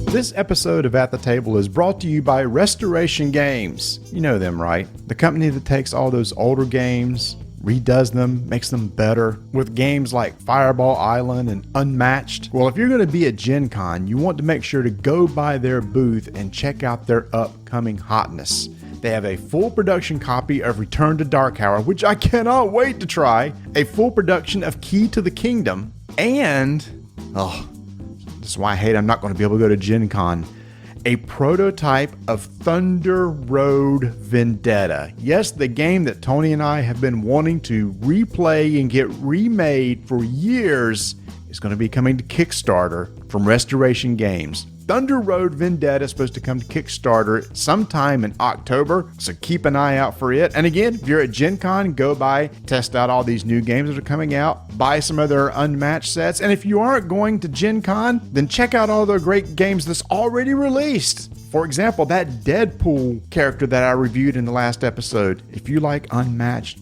This episode of At the Table is brought to you by Restoration Games. You know them, right? The company that takes all those older games, redoes them, makes them better with games like Fireball Island and Unmatched. Well, if you're going to be at Gen Con, you want to make sure to go by their booth and check out their upcoming hotness. They have a full production copy of Return to Darkhour, which I cannot wait to try, a full production of Key to the Kingdom, and, this is why I hate I'm not going to be able to go to Gen Con, a prototype of Thunder Road Vendetta. Yes, the game that Tony and I have been wanting to replay and get remade for years is going to be coming to Kickstarter from Restoration Games. Thunder Road Vendetta is supposed to come to Kickstarter sometime in October, so keep an eye out for it. And again, if you're at Gen Con, go by, test out all these new games that are coming out, buy some of their Unmatched sets. And if you aren't going to Gen Con, then check out all the great games that's already released. For example, that Deadpool character that I reviewed in the last episode. If you like Unmatched,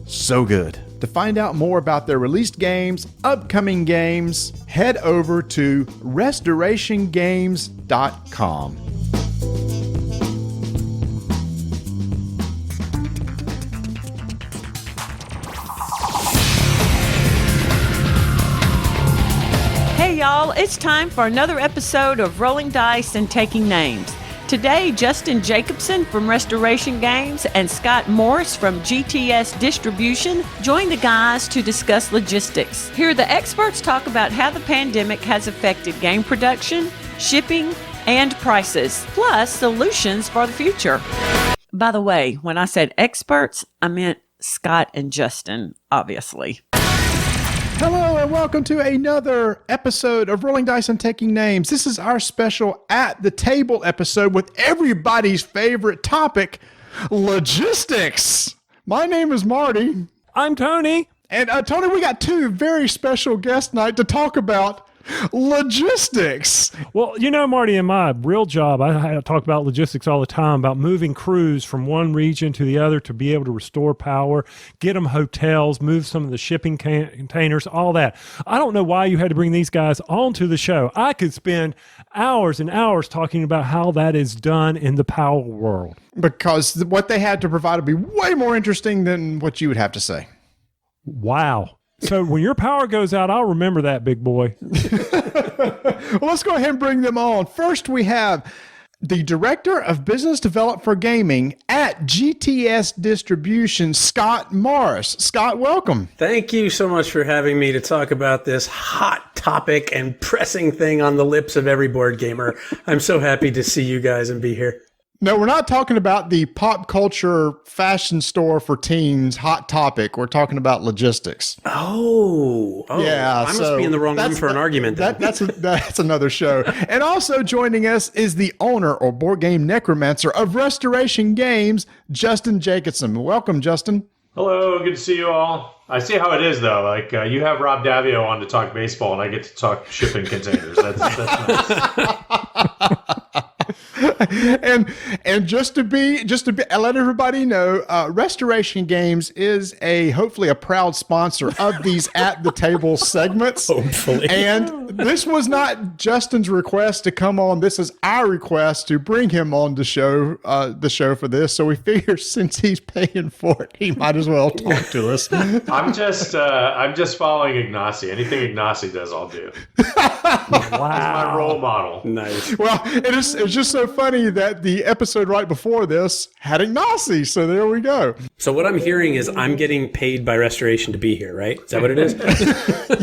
so good. To find out more about their released games, upcoming games, head over to restorationgames.com. Hey y'all, it's time for another episode of Rolling Dice and Taking Names. Today, Justin Jacobson from Restoration Games and Scott Morris from GTS Distribution join the guys to discuss logistics. Here, the experts talk about how the pandemic has affected game production, shipping, and prices, plus solutions for the future. By the way, when I said experts, I meant Scott and Justin, obviously. Hello and welcome to another episode of Rolling Dice and Taking Names. This is our special At the Table episode with everybody's favorite topic, logistics. My name is Marty. I'm Tony. And Tony, we got two very special guests tonight to talk about logistics. Well, you know, Marty, in my real job, I talk about logistics all the time, about moving crews from one region to the other to be able to restore power, get them hotels, move some of the shipping containers, all that. I don't know why you had to bring these guys onto the show. I could spend hours and hours talking about how that is done in the power world. Because what they had to provide would be way more interesting than what you would have to say. Wow. So when your power goes out, I'll remember that, big boy. Well, let's go ahead and bring them on. First, we have the Director of Business Development for Gaming at GTS Distribution, Scott Morris. Scott, welcome. Thank you so much for having me to talk about this hot topic and pressing thing on the lips of every board gamer. I'm so happy to see you guys and be here. No, we're not talking about the pop culture fashion store for teens hot topic. We're talking about logistics. Oh, yeah. I must be in the wrong room for an argument. That's another show. And also joining us is the owner or board game necromancer of Restoration Games, Justin Jacobson. Welcome, Justin. Hello, good to see you all. I see how it is, though. Like, you have Rob Davio on to talk baseball, and I get to talk shipping containers. That's nice. and just to let everybody know, Restoration Games is hopefully a proud sponsor of these At the Table segments. Hopefully. And this was not Justin's request to come on. This is our request to bring him on the show for this. So we figure since he's paying for it, he might as well talk to us. I'm just following Ignacy. Anything Ignacy does, I'll do. Wow. He's my role model. Nice. Well, it's just so funny that the episode right before this had Ignacy, so there we go. So what I'm hearing is I'm getting paid by Restoration to be here, right? Is that what it is?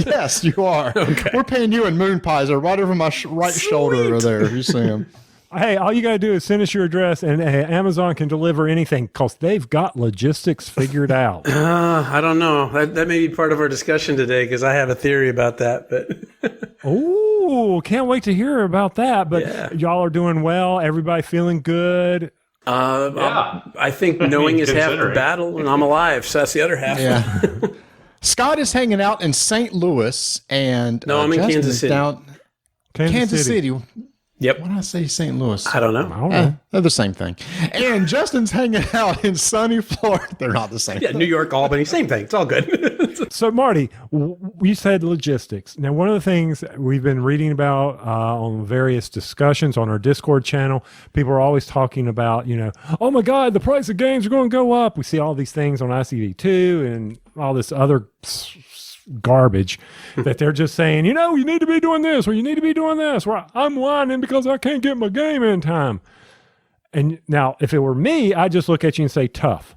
Yes, you are. Okay. We're paying you in moon pies. They're right over my right shoulder over there. You see them. Hey, all you got to do is send us your address, and Amazon can deliver anything because they've got logistics figured out. I don't know. That may be part of our discussion today because I have a theory about that. But Oh, can't wait to hear about that. But Y'all are doing well. Everybody feeling good. I think knowing is half the battle, and I'm alive. So that's the other half. Yeah. Scott is hanging out in St. Louis, and No, I'm in Justin Kansas is City. Kansas City. Yep. Why did I say St. Louis? I don't know. I don't know. They're the same thing. And Justin's hanging out in sunny Florida. They're not the same Yeah, thing. New York, Albany, same thing. It's all good. So, Marty, you said logistics. Now, one of the things we've been reading about on various discussions on our Discord channel, people are always talking about, oh my God, the price of games are going to go up. We see all these things on ICV2 and all this other garbage that they're just saying, you need to be doing this or you need to be doing this. Or I'm whining because I can't get my game in time. And now, if it were me, I'd just look at you and say, tough.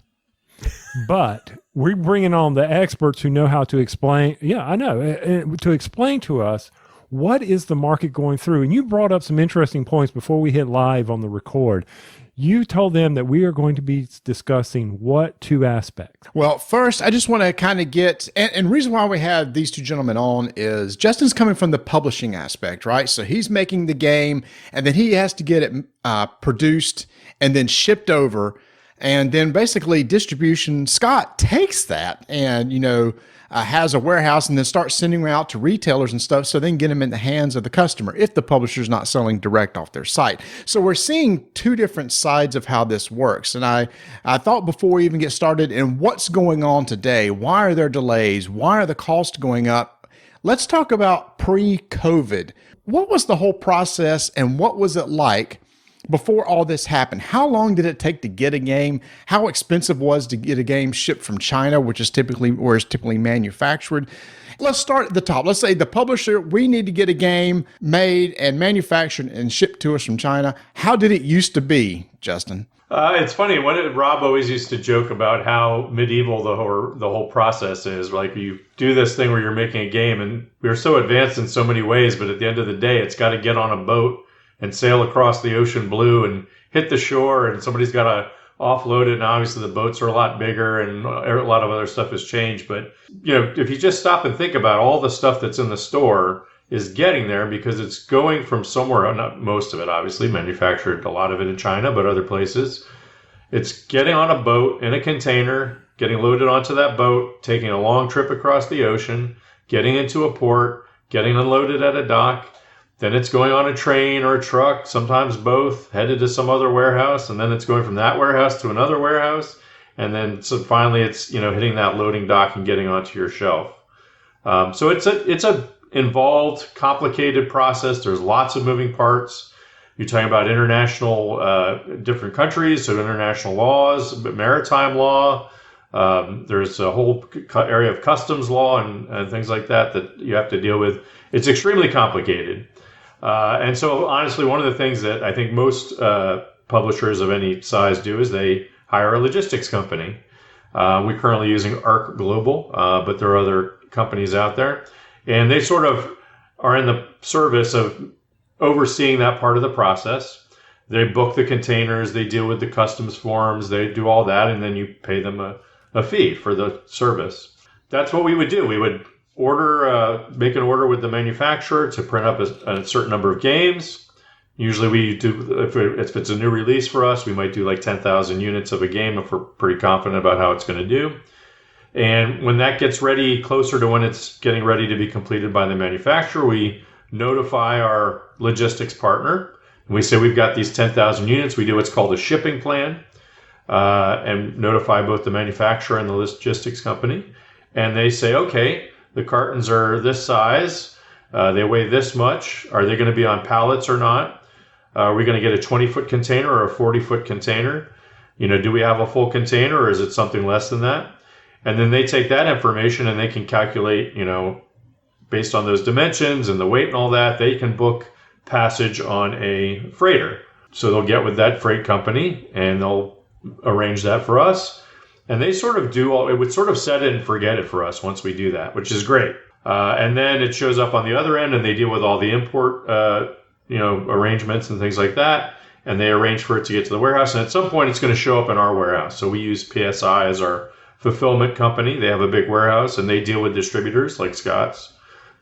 But we're bringing on the experts who know how to explain. Yeah, I know. To explain to us what is the market going through. And you brought up some interesting points before we hit live on the record. You told them that we are going to be discussing what two aspects? Well, first, I just want to kind of get, and the reason why we have these two gentlemen on is Justin's coming from the publishing aspect, right? So he's making the game, and then he has to get it produced and then shipped over. And then basically distribution, Scott takes that and, has a warehouse and then starts sending them out to retailers and stuff so they can get them in the hands of the customer if the publisher's not selling direct off their site. So we're seeing two different sides of how this works. And I thought before we even get started in what's going on today, why are there delays? Why are the costs going up? Let's talk about pre-COVID. What was the whole process and what was it like before all this happened? How long did it take to get a game? How expensive was to get a game shipped from China, which is typically where it's typically manufactured? Let's start at the top. Let's say the publisher, we need to get a game made and manufactured and shipped to us from China. How did it used to be, Justin? It's funny. Rob always used to joke about how medieval the whole process is. Like you do this thing where you're making a game, and we're so advanced in so many ways, but at the end of the day, it's got to get on a boat and sail across the ocean blue and hit the shore, and somebody's got to offload it. And obviously the boats are a lot bigger and a lot of other stuff has changed. But, if you just stop and think about all the stuff that's in the store is getting there because it's going from somewhere, not most of it, obviously manufactured, a lot of it in China, but other places. It's getting on a boat in a container, getting loaded onto that boat, taking a long trip across the ocean, getting into a port, getting unloaded at a dock. Then it's going on a train or a truck, sometimes both, headed to some other warehouse, and then it's going from that warehouse to another warehouse, and then so finally it's hitting that loading dock and getting onto your shelf. So it's a involved, complicated process. There's lots of moving parts. You're talking about international, different countries, so international laws, maritime law. There's a whole area of customs law and things like that you have to deal with. It's extremely complicated. And so, honestly, one of the things that I think most publishers of any size do is they hire a logistics company. We're currently using Arc Global, but there are other companies out there. And they sort of are in the service of overseeing that part of the process. They book the containers, they deal with the customs forms, they do all that, and then you pay them a fee for the service. That's what we would do. We would make an order with the manufacturer to print up a certain number of games. Usually we do, if it's a new release for us, we might do like 10,000 units of a game if we're pretty confident about how it's going to do. And when that gets ready, closer to when it's getting ready to be completed by the manufacturer, we notify our logistics partner. We say we've got these 10,000 units. We do what's called a shipping plan and notify both the manufacturer and the logistics company. And they say, okay, the cartons are this size. They weigh this much. Are they going to be on pallets or not? Are we going to get a 20-foot container or a 40-foot container? Do we have a full container or is it something less than that? And then they take that information and they can calculate, based on those dimensions and the weight and all that, they can book passage on a freighter. So they'll get with that freight company and they'll arrange that for us. And they sort of it would sort of set it and forget it for us once we do that, which is great. And then it shows up on the other end and they deal with all the import, arrangements and things like that. And they arrange for it to get to the warehouse. And at some point it's going to show up in our warehouse. So we use PSI as our fulfillment company. They have a big warehouse and they deal with distributors like Scott's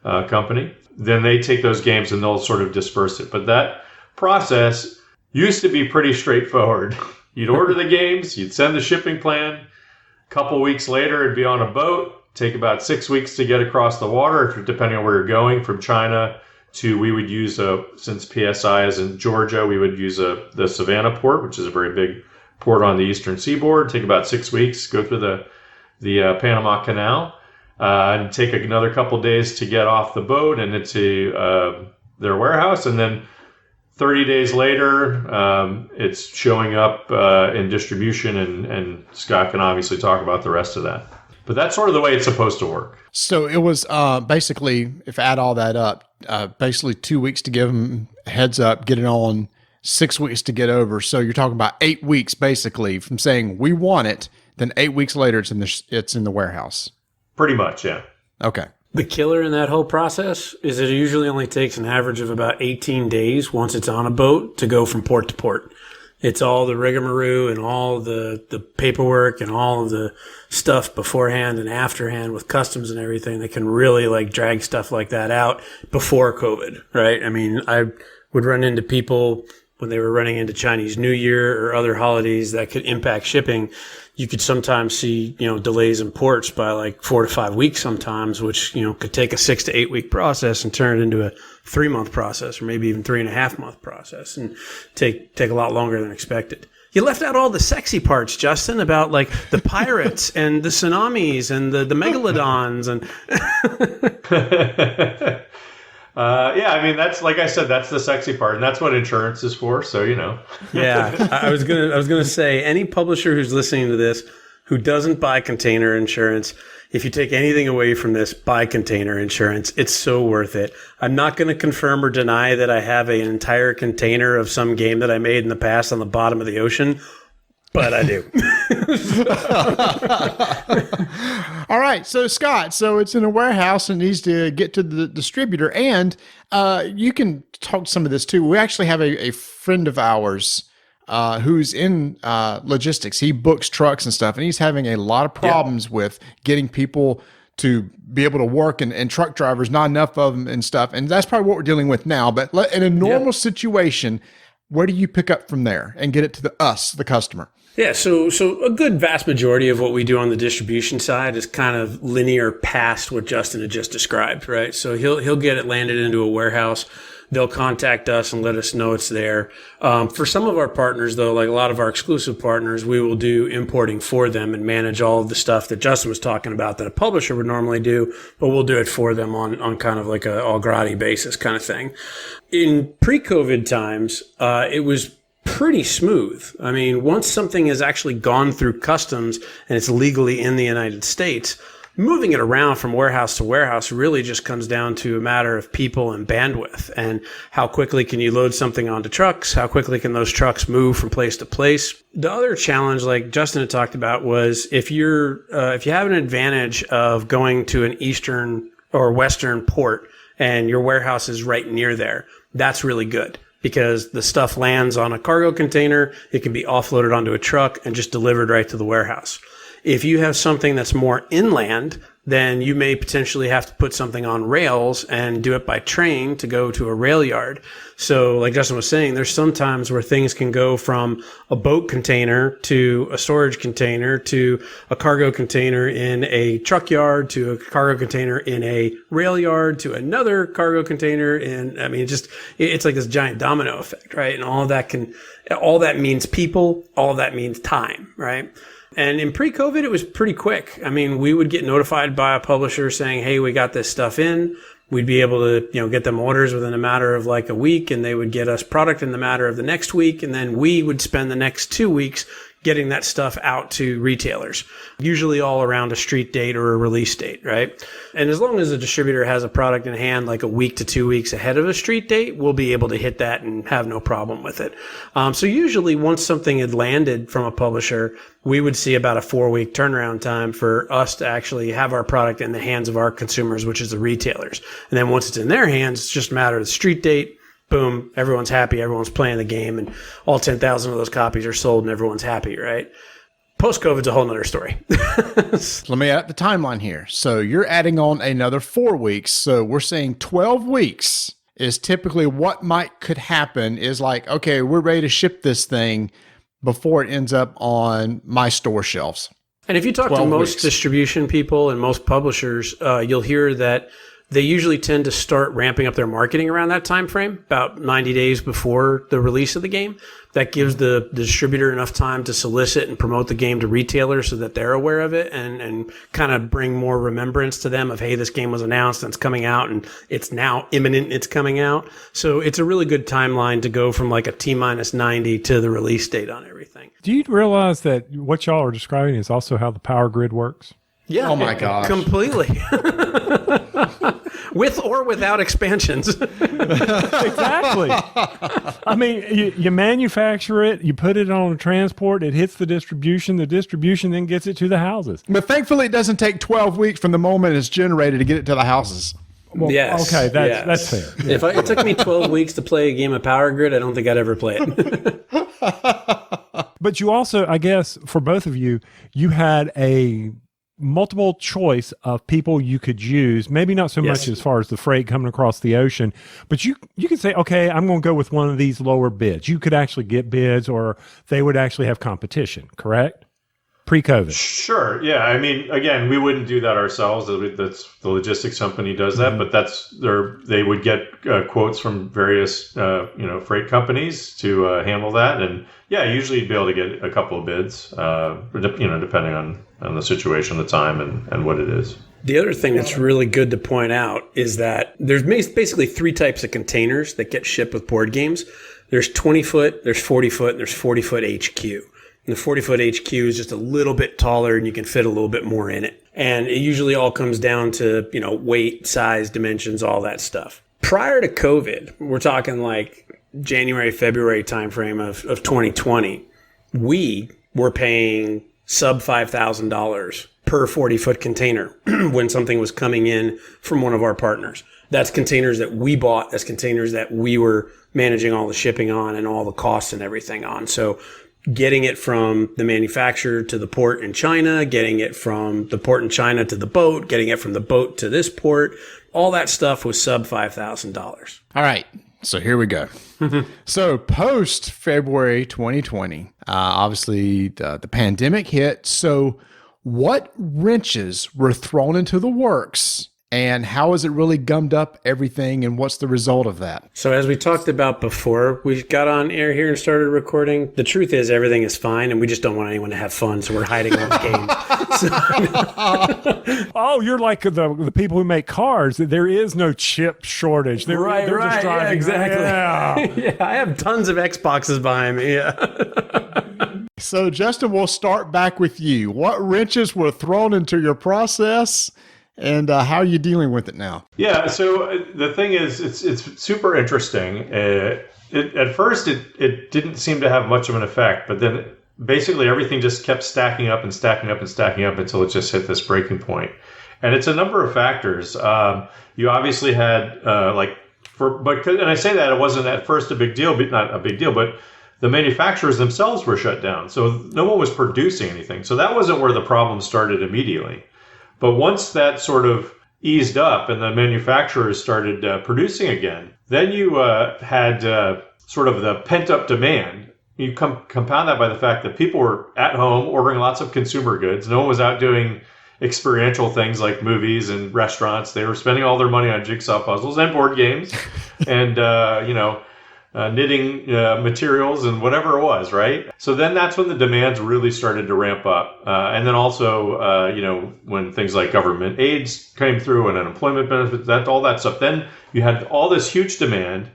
company. Then they take those games and they'll sort of disperse it. But that process used to be pretty straightforward. You'd order the games, you'd send the shipping plan. A couple weeks later, it'd be on a boat. Take about 6 weeks to get across the water, depending on where you're going, from China to, we would use since PSI is in Georgia, we would use the Savannah port, which is a very big port on the eastern seaboard. Take about 6 weeks, go through the Panama Canal, and take another couple days to get off the boat and into their warehouse, and then 30 days later, it's showing up in distribution, and Scott can obviously talk about the rest of that. But that's sort of the way it's supposed to work. So it was basically, if I add all that up, basically 2 weeks to give them a heads up, get it on, 6 weeks to get over. So you're talking about 8 weeks basically from saying we want it, then 8 weeks later it's in the warehouse. Pretty much, yeah. Okay. The killer in that whole process is that it usually only takes an average of about 18 days once it's on a boat to go from port to port. It's all the rigmarole and all the paperwork and all of the stuff beforehand and afterhand with customs and everything that can really like drag stuff like that out before COVID, right? I mean, I would run into people when they were running into Chinese New Year or other holidays that could impact shipping. You could sometimes see, delays in ports by like 4 to 5 weeks sometimes, which, could take a 6 to 8 week process and turn it into a 3-month process, or maybe even 3.5 month process, and take a lot longer than expected. You left out all the sexy parts, Justin, about like the pirates and the tsunamis and the megalodons and yeah, I mean, that's, like I said, that's the sexy part, and that's what insurance is for. So, Yeah, I was gonna say, any publisher who's listening to this who doesn't buy container insurance, if you take anything away from this, buy container insurance. It's so worth it. I'm not going to confirm or deny that I have an entire container of some game that I made in the past on the bottom of the ocean, but I do. All right. So Scott, it's in a warehouse and needs to get to the distributor, and you can talk some of this too. We actually have a friend of ours who's in logistics. He books trucks and stuff, and he's having a lot of problems with getting people to be able to work, and truck drivers, not enough of them and stuff. And that's probably what we're dealing with now. But in a normal situation, where do you pick up from there and get it to the customer? Yeah, so a good vast majority of what we do on the distribution side is kind of linear past what Justin had just described, right? So he'll get it landed into a warehouse. They'll contact us and let us know it's there. For some of our partners, though, like a lot of our exclusive partners, we will do importing for them and manage all of the stuff that Justin was talking about that a publisher would normally do, but we'll do it for them on kind of like a all gratis basis kind of thing. In pre-COVID times, it was pretty smooth. I mean, once something has actually gone through customs and it's legally in the United States, moving it around from warehouse to warehouse really just comes down to a matter of people and bandwidth, and how quickly can you load something onto trucks? How quickly can those trucks move from place to place? The other challenge, like Justin had talked about, was if you have an advantage of going to an eastern or western port and your warehouse is right near there, that's really good, because the stuff lands on a cargo container, it can be offloaded onto a truck and just delivered right to the warehouse. If you have something that's more inland, then you may potentially have to put something on rails and do it by train to go to a rail yard. So like Justin was saying, there's some times where things can go from a boat container to a storage container to a cargo container in a truck yard to a cargo container in a rail yard to another cargo container. And I mean, it's like this giant domino effect, right? And all that means people, all that means time, right? And in pre-COVID, it was pretty quick. I mean, we would get notified by a publisher saying, hey, we got this stuff in. We'd be able to, get them orders within a matter of like a week, and they would get us product in the matter of the next week. And then we would spend the next 2 weeks getting that stuff out to retailers, usually all around a street date or a release date, right? And as long as the distributor has a product in hand like a week to 2 weeks ahead of a street date, we'll be able to hit that and have no problem with it. So usually once something had landed from a publisher, we would see about a 4-week turnaround time for us to actually have our product in the hands of our consumers, which is the retailers. And then once it's in their hands, it's just a matter of the street date. Boom, everyone's happy, everyone's playing the game, and all 10,000 of those copies are sold and everyone's happy, right? Post-COVID's a whole nother story. Let me add the timeline here. So you're adding on another 4 weeks. So we're saying 12 weeks is typically what could happen is like, okay, we're ready to ship this thing before it ends up on my store shelves. And if you talk to most distribution people and most publishers, you'll hear that They usually tend to start ramping up their marketing around that time frame, about 90 days before the release of the game. That gives the distributor enough time to solicit and promote the game to retailers so that they're aware of it and kind of bring more remembrance to them of, hey, this game was announced and it's coming out and it's now imminent, it's coming out. So it's a really good timeline to go from like a T-minus 90 to the release date on everything. Do you realize that what y'all are describing is also how the power grid works? Yeah. Oh my gosh. Completely. With or without expansions. Exactly. I mean, you manufacture it, you put it on a transport, it hits the distribution then gets it to the houses. But thankfully, it doesn't take 12 weeks from the moment it's generated to get it to the houses. Well, yes. Okay, that's fair. If it took me 12 weeks to play a game of Power Grid, I don't think I'd ever play it. But you also, I guess, for both of you, you had a multiple choice of people you could use, maybe not so much as far as the freight coming across the ocean, but you could say, okay, I'm going to go with one of these lower bids. You could actually get bids or they would actually have competition, correct? Pre-COVID. Sure. Yeah. I mean, again, we wouldn't do that ourselves. That's the logistics company does that, but they would get quotes from various, freight companies to handle that. And yeah, usually you'd be able to get a couple of bids, depending on the situation, the time, and what it is. The other thing that's really good to point out is that there's basically three types of containers that get shipped with board games. There's 20-foot, there's 40-foot, and there's 40-foot HQ. And the 40-foot HQ is just a little bit taller and you can fit a little bit more in it. And it usually all comes down to, weight, size, dimensions, all that stuff. Prior to COVID, we're talking like January, February timeframe of 2020, we were paying sub $5,000 per 40-foot container when something was coming in from one of our partners. That's containers that we bought. That's containers that we were managing all the shipping on and all the costs and everything on. So getting it from the manufacturer to the port in China, getting it from the port in China to the boat, getting it from the boat to this port, all that stuff was sub $5,000. All right. So here we go. So post February 2020, obviously the pandemic hit. So what wrenches were thrown into the works and how has it really gummed up everything and what's the result of that? So as we talked about before we got on air here and started recording, the truth is everything is fine and we just don't want anyone to have fun. So we're hiding all the games. Oh, you're like the people who make cars. There is no chip shortage. They're just driving. Yeah, exactly. Yeah. Yeah, I have tons of Xboxes behind me. Yeah. So Justin, we'll start back with you. What wrenches were thrown into your process? And how are you dealing with it now? Yeah, so the thing is, it's super interesting. At first, it didn't seem to have much of an effect, but then basically everything just kept stacking up and stacking up and stacking up until it just hit this breaking point. And it's a number of factors. You obviously had and I say that it wasn't at first a big deal, but not a big deal, but the manufacturers themselves were shut down, so no one was producing anything. So that wasn't where the problem started immediately. But once that sort of eased up and the manufacturers started producing again, then you had sort of the pent-up demand. You compound that by the fact that people were at home ordering lots of consumer goods. No one was out doing experiential things like movies and restaurants. They were spending all their money on jigsaw puzzles and board games and, knitting materials and whatever it was, right? So then that's when the demands really started to ramp up. And then also, when things like government aids came through and unemployment benefits, all that stuff, then you had all this huge demand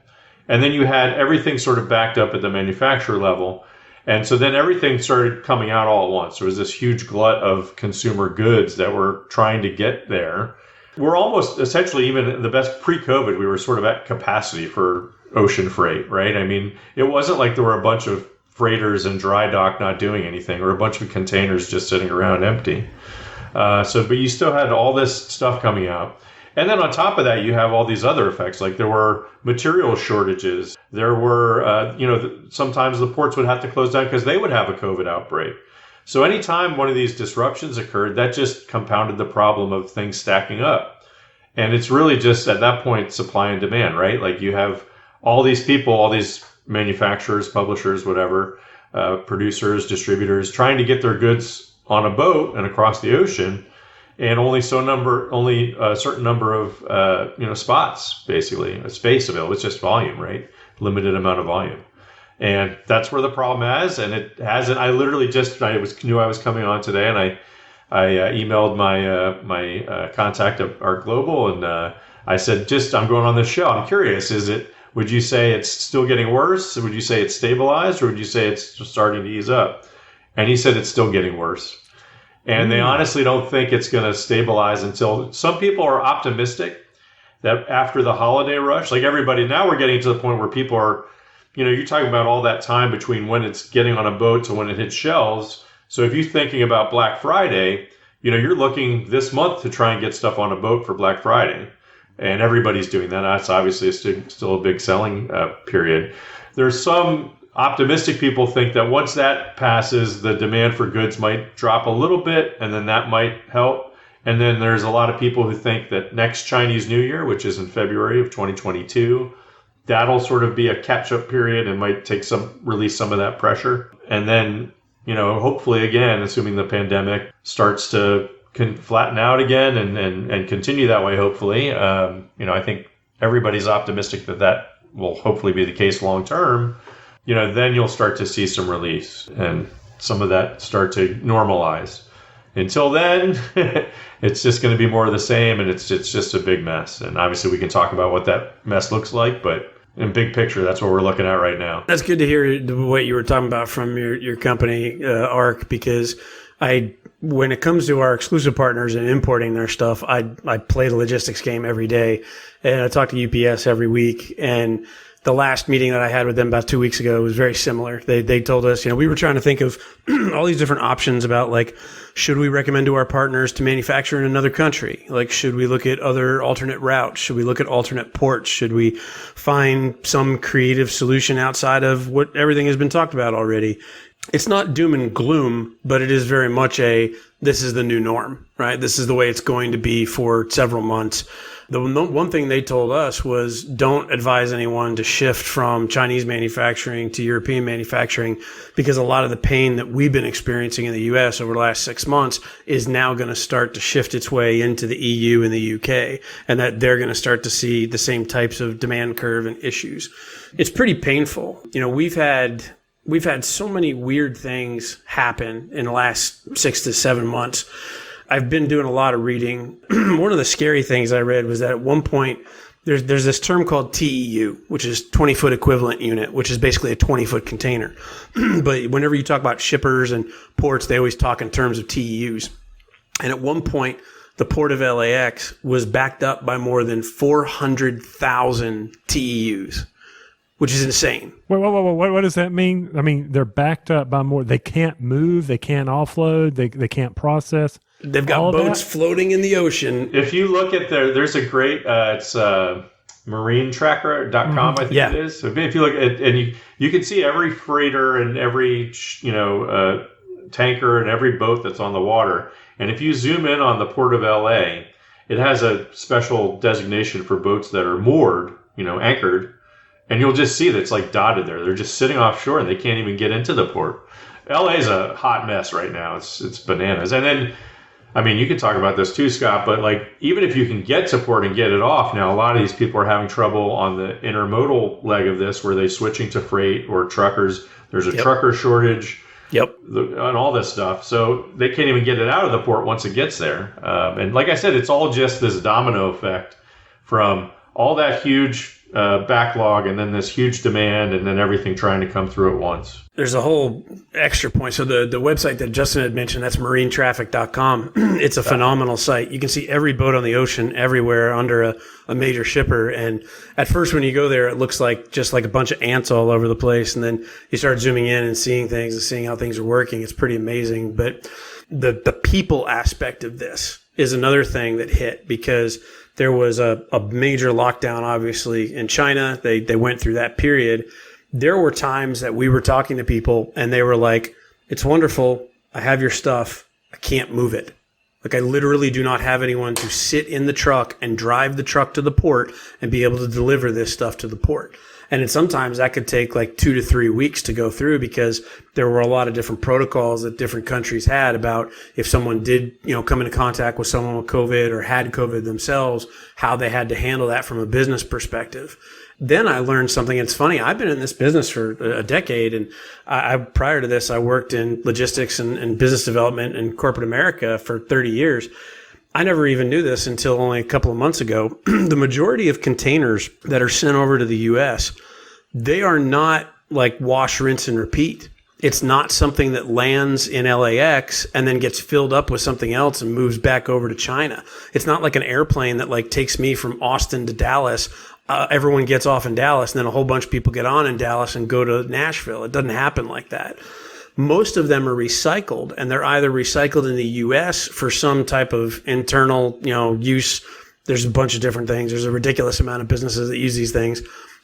and then you had everything sort of backed up at the manufacturer level. And so then everything started coming out all at once. There was this huge glut of consumer goods that were trying to get there. We're almost essentially, even the best pre-COVID, we were sort of at capacity for ocean freight, right? I mean, it wasn't like there were a bunch of freighters in dry dock not doing anything or a bunch of containers just sitting around empty. But you still had all this stuff coming out. And then on top of that, you have all these other effects, like there were material shortages. There were, sometimes the ports would have to close down because they would have a COVID outbreak. So anytime one of these disruptions occurred, that just compounded the problem of things stacking up. And it's really just at that point, supply and demand, right? Like you have all these people, all these manufacturers, publishers, whatever, producers, distributors, trying to get their goods on a boat and across the ocean. and only a certain number of spots, basically, space available. It's just volume, right? Limited amount of volume. And that's where the problem is, and it hasn't. I literally knew I was coming on today, and I emailed my contact at Art Global, and I said, I'm going on this show. I'm curious. Would you say it's still getting worse? Would you say it's stabilized, or would you say it's just starting to ease up? And he said it's still getting worse. And they honestly don't think it's going to stabilize until some people are optimistic that after the holiday rush, like everybody, now we're getting to the point where people are, you're talking about all that time between when it's getting on a boat to when it hits shelves. So if you're thinking about Black Friday, you're looking this month to try and get stuff on a boat for Black Friday. And everybody's doing that. That's obviously still a big selling period. There's some optimistic people think that once that passes, the demand for goods might drop a little bit, and then that might help. And then there's a lot of people who think that next Chinese New Year, which is in February of 2022, that'll sort of be a catch-up period and might release some of that pressure. And then, hopefully again, assuming the pandemic starts to flatten out again and continue that way, hopefully, I think everybody's optimistic that will hopefully be the case long term. Then you'll start to see some release and some of that start to normalize. Until then, it's just going to be more of the same, and it's just a big mess. And obviously, we can talk about what that mess looks like, but in big picture, that's what we're looking at right now. That's good to hear what you were talking about from your company, ARC, because when it comes to our exclusive partners and importing their stuff, I play the logistics game every day, and I talk to UPS every week. And the last meeting that I had with them about 2 weeks ago was very similar. They told us, we were trying to think of all these different options about, like, should we recommend to our partners to manufacture in another country? Like, should we look at other alternate routes? Should we look at alternate ports? Should we find some creative solution outside of what everything has been talked about already? It's not doom and gloom, but it is very much this is the new norm, right? This is the way it's going to be for several months. The one thing they told us was don't advise anyone to shift from Chinese manufacturing to European manufacturing, because a lot of the pain that we've been experiencing in the US over the last 6 months is now going to start to shift its way into the EU and the UK, and that they're going to start to see the same types of demand curve and issues. It's pretty painful. We've had so many weird things happen in the last 6 to 7 months. I've been doing a lot of reading. One of the scary things I read was that at one point there's this term called TEU, which is 20-foot equivalent unit, which is basically a 20-foot container. But whenever you talk about shippers and ports, they always talk in terms of TEUs. And at one point, the port of LAX was backed up by more than 400,000 TEUs. Which is insane. Wait, what does that mean? I mean, they're backed up by more. They can't move. They can't offload. They can't process. They've got boats floating in the ocean. If you look at there's a great, it's marinetracker.com, I think it is. So if you look at, and you can see every freighter and every, tanker and every boat that's on the water. And if you zoom in on the port of LA, it has a special designation for boats that are moored, anchored. And you'll just see that it's like dotted there. They're just sitting offshore and they can't even get into the port. LA's a hot mess right now. It's bananas. And then, I mean, you can talk about this too, Scott, but like, even if you can get to port and get it off, now a lot of these people are having trouble on the intermodal leg of this, where they're switching to freight or truckers. There's a trucker shortage. And all this stuff. So they can't even get it out of the port once it gets there. And like I said, it's all just this domino effect from all that huge backlog and then this huge demand and then everything trying to come through at once. There's a whole extra point. So the website that Justin had mentioned, that's marinetraffic.com. It's a phenomenal site. You can see every boat on the ocean everywhere under a major shipper. And at first when you go there, it looks like just like a bunch of ants all over the place. And then you start zooming in and seeing things and seeing how things are working. It's pretty amazing. But the people aspect of this is another thing that hit, because there was a major lockdown, obviously, in China. They went through that period. There were times that we were talking to people and they were like, it's wonderful. I have your stuff. I can't move it. Like, I literally do not have anyone to sit in the truck and drive the truck to the port and be able to deliver this stuff to the port. And then sometimes that could take like 2 to 3 weeks to go through because there were a lot of different protocols that different countries had about if someone did, come into contact with someone with COVID or had COVID themselves, how they had to handle that from a business perspective. Then I learned something. It's funny. I've been in this business for a decade, and prior to this, I worked in logistics and business development in corporate America for 30 years. I never even knew this until only a couple of months ago. The majority of containers that are sent over to the U.S., they are not like wash, rinse, and repeat. It's not something that lands in LAX and then gets filled up with something else and moves back over to China. It's not like an airplane that like takes me from Austin to Dallas. Everyone gets off in Dallas and then a whole bunch of people get on in Dallas and go to Nashville. It doesn't happen like that. Most of them are recycled, and they're either recycled in the U.S. for some type of internal, use. There's a bunch of different things. There's a ridiculous amount of businesses that use these things,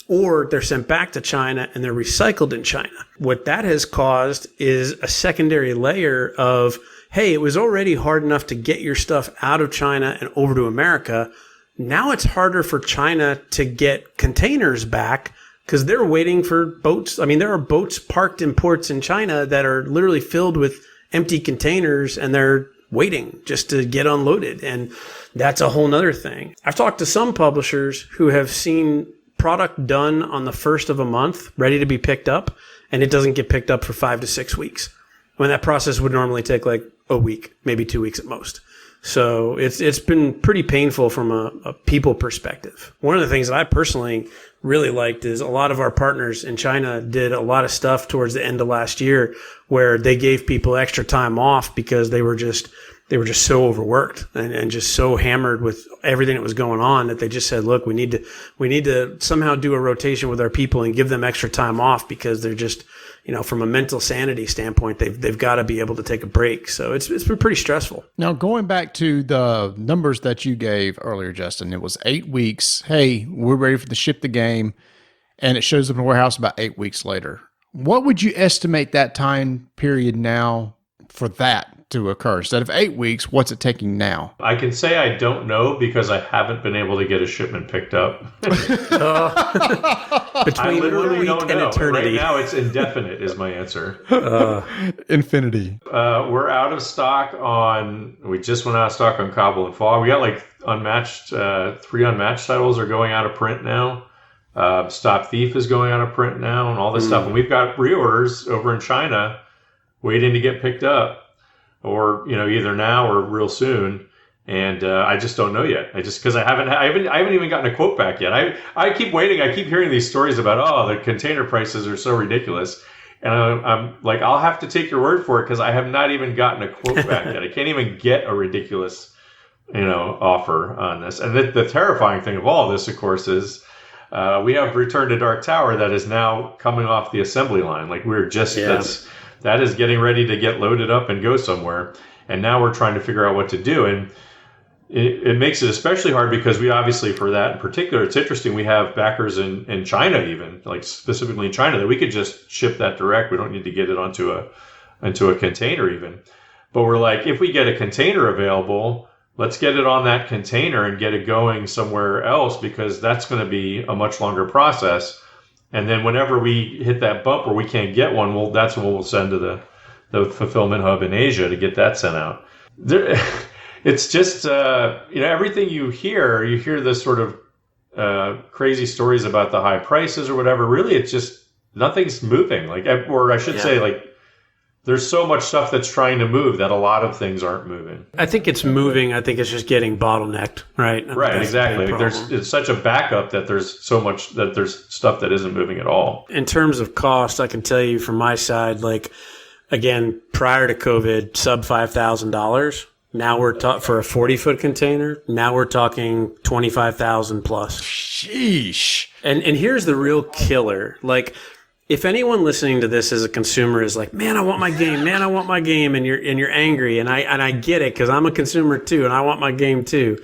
or they're sent back to China and they're recycled in China. What that has caused is a secondary layer of, hey, it was already hard enough to get your stuff out of China and over to America. Now it's harder for China to get containers back because they're waiting for boats. I mean, there are boats parked in ports in China that are literally filled with empty containers and they're waiting just to get unloaded. And that's a whole nother thing. I've talked to some publishers who have seen product done on the first of a month, ready to be picked up, and it doesn't get picked up for 5 to 6 weeks, when that process would normally take like a week, maybe 2 weeks at most. So it's been pretty painful from a people perspective. One of the things that I personally really liked is a lot of our partners in China did a lot of stuff towards the end of last year where they gave people extra time off because they were just so overworked and just so hammered with everything that was going on that they just said, look, we need to somehow do a rotation with our people and give them extra time off because they're just, from a mental sanity standpoint, they've got to be able to take a break. So it's been pretty stressful. Now, going back to the numbers that you gave earlier, Justin, it was 8 weeks. Hey, we're ready to ship the game, and it shows up in the warehouse about 8 weeks later. What would you estimate that time period now for that to occur? Instead of 8 weeks, what's it taking now? I can say I don't know because I haven't been able to get a shipment picked up. Between 1 week and eternity. Right now, it's indefinite is my answer. Infinity. We're out of stock we just went out of stock on Cobble and Fog. We got like unmatched, 3 unmatched titles are going out of print now. Stop Thief is going out of print now and all this stuff. And we've got reorders over in China waiting to get picked up. Or either now or real soon, and I just don't know yet. Because I haven't even gotten a quote back yet. I keep waiting. I keep hearing these stories about the container prices are so ridiculous, and I'm like, I'll have to take your word for it because I have not even gotten a quote back yet. I can't even get a ridiculous offer on this. And the terrifying thing of all this, of course, is we have Return to Dark Tower that is now coming off the assembly line. Like we're just that is getting ready to get loaded up and go somewhere. And now we're trying to figure out what to do. And it makes it especially hard because we obviously, for that in particular, it's interesting. We have backers in China, even like specifically in China, that we could just ship that direct. We don't need to get it onto a container even. But we're like, if we get a container available, let's get it on that container and get it going somewhere else because that's going to be a much longer process. And then whenever we hit that bump where we can't get one, that's when we'll send to the fulfillment hub in Asia to get that sent out. It's just, everything you hear this sort of crazy stories about the high prices or whatever. Really, it's just nothing's moving. Say, there's so much stuff that's trying to move that a lot of things aren't moving. I think it's moving. I think it's just getting bottlenecked, right? Right, exactly. It's such a backup that there's so much that there's stuff that isn't moving at all. In terms of cost, I can tell you from my side, again, prior to COVID, sub $5,000. Now we're for a 40-foot container. Now we're talking $25,000 plus. Sheesh. And here's the real killer. If anyone listening to this as a consumer is like, man, I want my game, and you're angry, and I get it because I'm a consumer too, and I want my game too.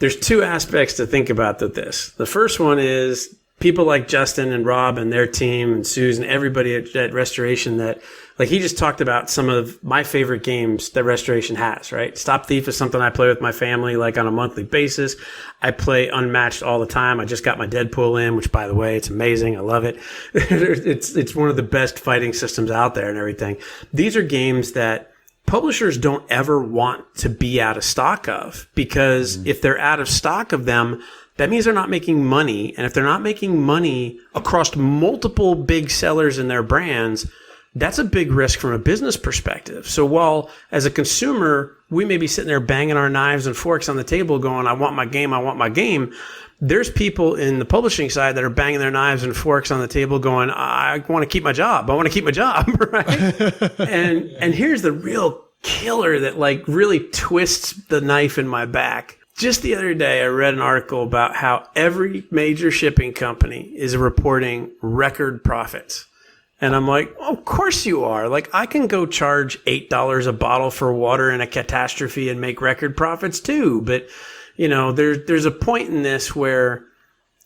There's 2 aspects to think about this. The first one is people like Justin and Rob and their team and Susan, everybody at Restoration that Like he just talked about some of my favorite games that Restoration has, right? Stop Thief is something I play with my family like on a monthly basis. I play Unmatched all the time. I just got my Deadpool in, which by the way, it's amazing. I love it. It's one of the best fighting systems out there and everything. These are games that publishers don't ever want to be out of stock of, because if they're out of stock of them, that means they're not making money. And if they're not making money across multiple big sellers in their brands, that's a big risk from a business perspective. So while as a consumer, we may be sitting there banging our knives and forks on the table going, I want my game, I want my game. There's people in the publishing side that are banging their knives and forks on the table going, I want to keep my job. I want to keep my job, right? and here's the real killer that like really twists the knife in my back. Just the other day, I read an article about how every major shipping company is reporting record profits. And I'm like, oh, of course you are. Like, I can go charge $8 a bottle for water in a catastrophe and make record profits too. But, you know, there's a point in this where,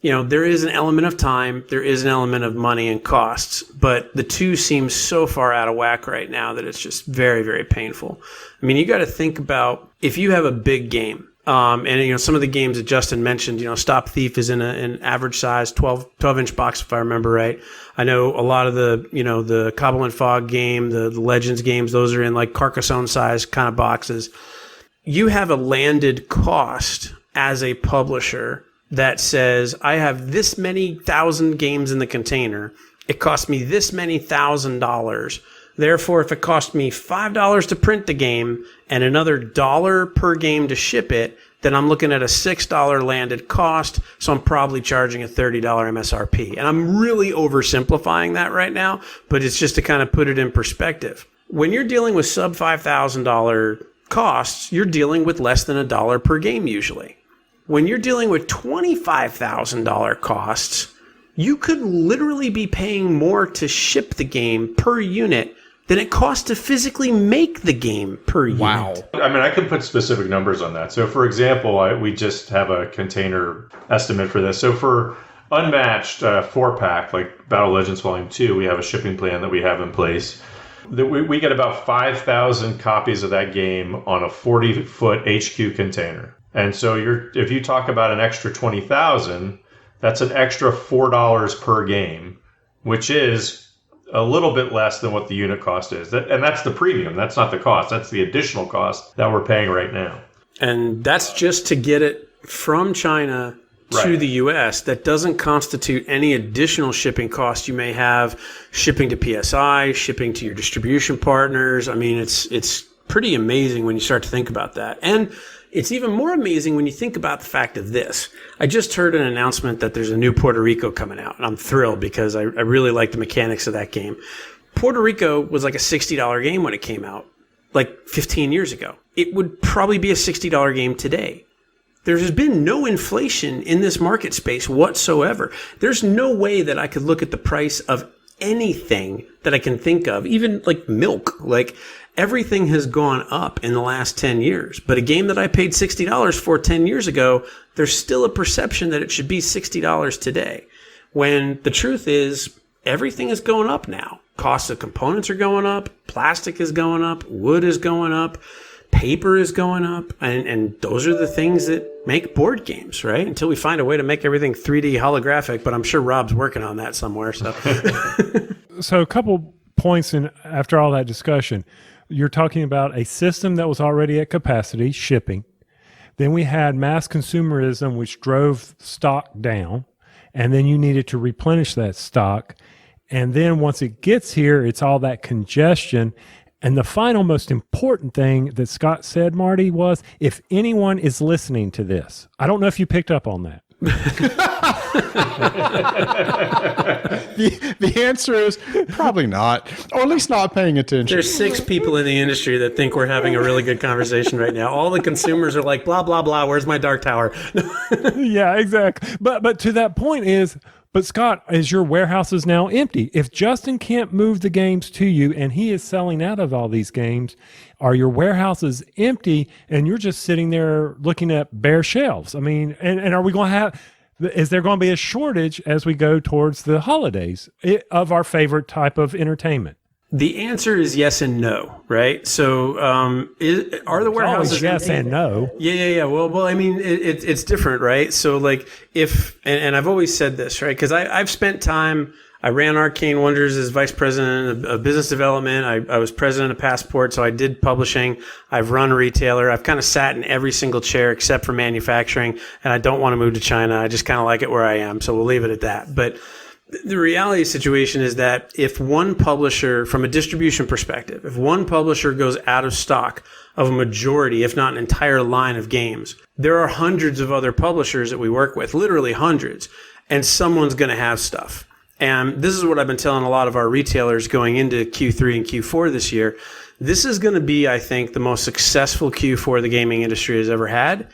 you know, there is an element of time, there is an element of money and costs, but the two seem so far out of whack right now that it's just very, very painful. I mean, you got to think about if you have a big game, and, you know, some of the games that Justin mentioned, you know, Stop Thief is in an average size 12-inch box, if I remember right. I know a lot of the, you know, the Cobble and Fog game, the Legends games, those are in like Carcassonne size kind of boxes. You have a landed cost as a publisher that says, I have this many thousand games in the container. It cost me this many $1,000. Therefore, if it cost me $5 to print the game and another $1 per game to ship it, then I'm looking at a $6 landed cost. So I'm probably charging a $30 MSRP. And I'm really oversimplifying that right now, but it's just to kind of put it in perspective. When you're dealing with sub $5,000 costs, you're dealing with less than $1 per game usually. When you're dealing with $25,000 costs, you could literally be paying more to ship the game per unit than it costs to physically make the game per unit. Wow. I mean, I could put specific numbers on that. So, for example, we just have a container estimate for this. So, for Unmatched 4-pack, like Battle Legends Volume 2, we have a shipping plan that we have in place. We get about 5,000 copies of that game on a 40-foot HQ container. And so, if you talk about an extra 20,000, that's an extra $4 per game, which is a little bit less than what the unit cost is. And that's the premium. That's not the cost. That's the additional cost that we're paying right now. And that's just to get it from China to the U.S. That doesn't constitute any additional shipping costs you may have, shipping to PSI, shipping to your distribution partners. I mean, it's pretty amazing when you start to think about that. And it's even more amazing when you think about the fact of this. I just heard an announcement that there's a new Puerto Rico coming out, and I'm thrilled because I really like the mechanics of that game. Puerto Rico was like a $60 game when it came out, like 15 years ago. It would probably be a $60 game today. There has been no inflation in this market space whatsoever. There's no way that I could look at the price of anything that I can think of, even like milk. Like, everything has gone up in the last 10 years. But a game that I paid $60 for 10 years ago, there's still a perception that it should be $60 today. When the truth is, everything is going up now. Costs of components are going up. Plastic is going up. Wood is going up. Paper is going up. And those are the things that make board games, right? Until we find a way to make everything 3D holographic. But I'm sure Rob's working on that somewhere. So a couple points in after all that discussion. You're talking about a system that was already at capacity, shipping. Then we had mass consumerism, which drove stock down. And then you needed to replenish that stock. And then once it gets here, it's all that congestion. And the final most important thing that Scott said, Marty, was if anyone is listening to this, I don't know if you picked up on that. The answer is probably not, or at least not paying attention. There's 6 people in the industry that think we're having a really good conversation right now. All the consumers are like, blah, blah, blah, where's my Dark Tower? Yeah, exactly. But to that point is, but Scott, as your warehouse is now empty, if Justin can't move the games to you and he is selling out of all these games, are your warehouses empty and you're just sitting there looking at bare shelves? I mean, and are we going to have, is there going to be a shortage as we go towards the holidays of our favorite type of entertainment? The answer is yes and no, right? So, are the warehouses yes and no? Yeah. Well, I mean, it's different, right? So, like, and I've always said this, right? Because I've spent time. I ran Arcane Wonders as vice president of business development. I was president of Passport, so I did publishing. I've run a retailer. I've kind of sat in every single chair except for manufacturing, and I don't want to move to China. I just kind of like it where I am, so we'll leave it at that. But the reality situation is that if one publisher, from a distribution perspective, if one publisher goes out of stock of a majority, if not an entire line of games, there are hundreds of other publishers that we work with, literally hundreds, and someone's going to have stuff. And this is what I've been telling a lot of our retailers going into Q3 and Q4 this year. This is going to be, I think, the most successful Q4 the gaming industry has ever had.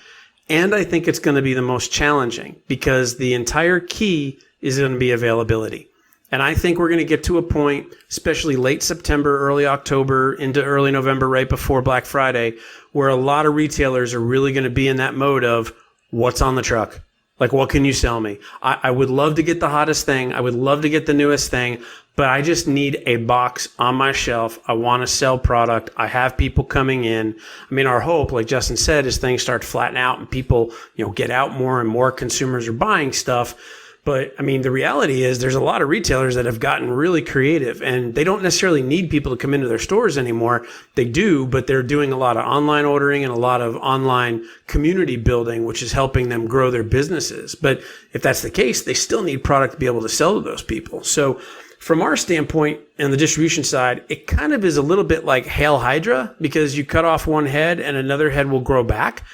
And I think it's going to be the most challenging because the entire key is going to be availability. And I think we're going to get to a point, especially late September, early October, into early November, right before Black Friday, where a lot of retailers are really going to be in that mode of what's on the truck? Like, what can you sell me? I would love to get the hottest thing. I would love to get the newest thing, but I just need a box on my shelf. I want to sell product. I have people coming in. I mean, our hope, like Justin said, is things start to flatten out and people, get out more and more consumers are buying stuff. But I mean, the reality is there's a lot of retailers that have gotten really creative and they don't necessarily need people to come into their stores anymore. They do, but they're doing a lot of online ordering and a lot of online community building, which is helping them grow their businesses. But if that's the case, they still need product to be able to sell to those people. So from our standpoint on the distribution side, it kind of is a little bit like Hail Hydra because you cut off one head and another head will grow back.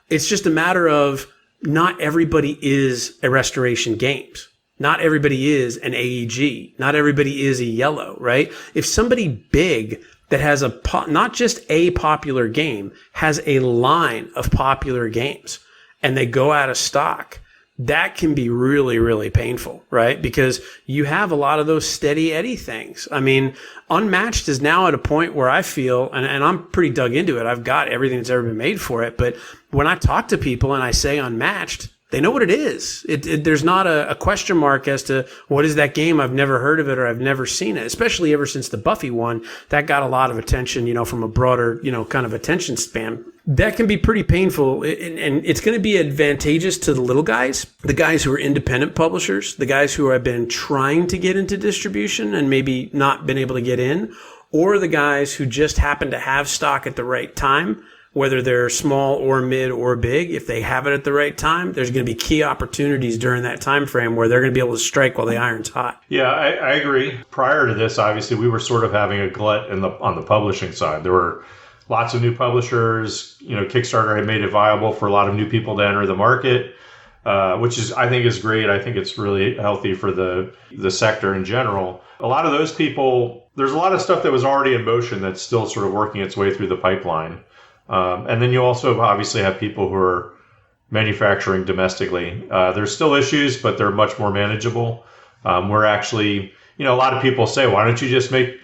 It's just a matter of not everybody is a Restoration Games. Not everybody is an AEG. Not everybody is a Yellow, right? If somebody big that has not just a popular game, has a line of popular games and they go out of stock, that can be really, really painful, right? Because you have a lot of those steady Eddie things. I mean, Unmatched is now at a point where I feel, and I'm pretty dug into it, I've got everything that's ever been made for it, but when I talk to people and I say Unmatched, they know what it is. There's not a question mark as to what is that game? I've never heard of it or I've never seen it, especially ever since the Buffy one. That got a lot of attention, from a broader, kind of attention span. That can be pretty painful, and it's going to be advantageous to the little guys, the guys who are independent publishers, the guys who have been trying to get into distribution and maybe not been able to get in, or the guys who just happen to have stock at the right time. Whether they're small or mid or big, if they have it at the right time, there's going to be key opportunities during that time frame where they're going to be able to strike while the iron's hot. Yeah, I agree. Prior to this, obviously, we were sort of having a glut on the publishing side. There were lots of new publishers. Kickstarter had made it viable for a lot of new people to enter the market, which I think is great. I think it's really healthy for the sector in general. A lot of those people, there's a lot of stuff that was already in motion that's still sort of working its way through the pipeline. And then you also obviously have people who are manufacturing domestically. There's still issues, but they're much more manageable. We're actually, a lot of people say, why don't you just make,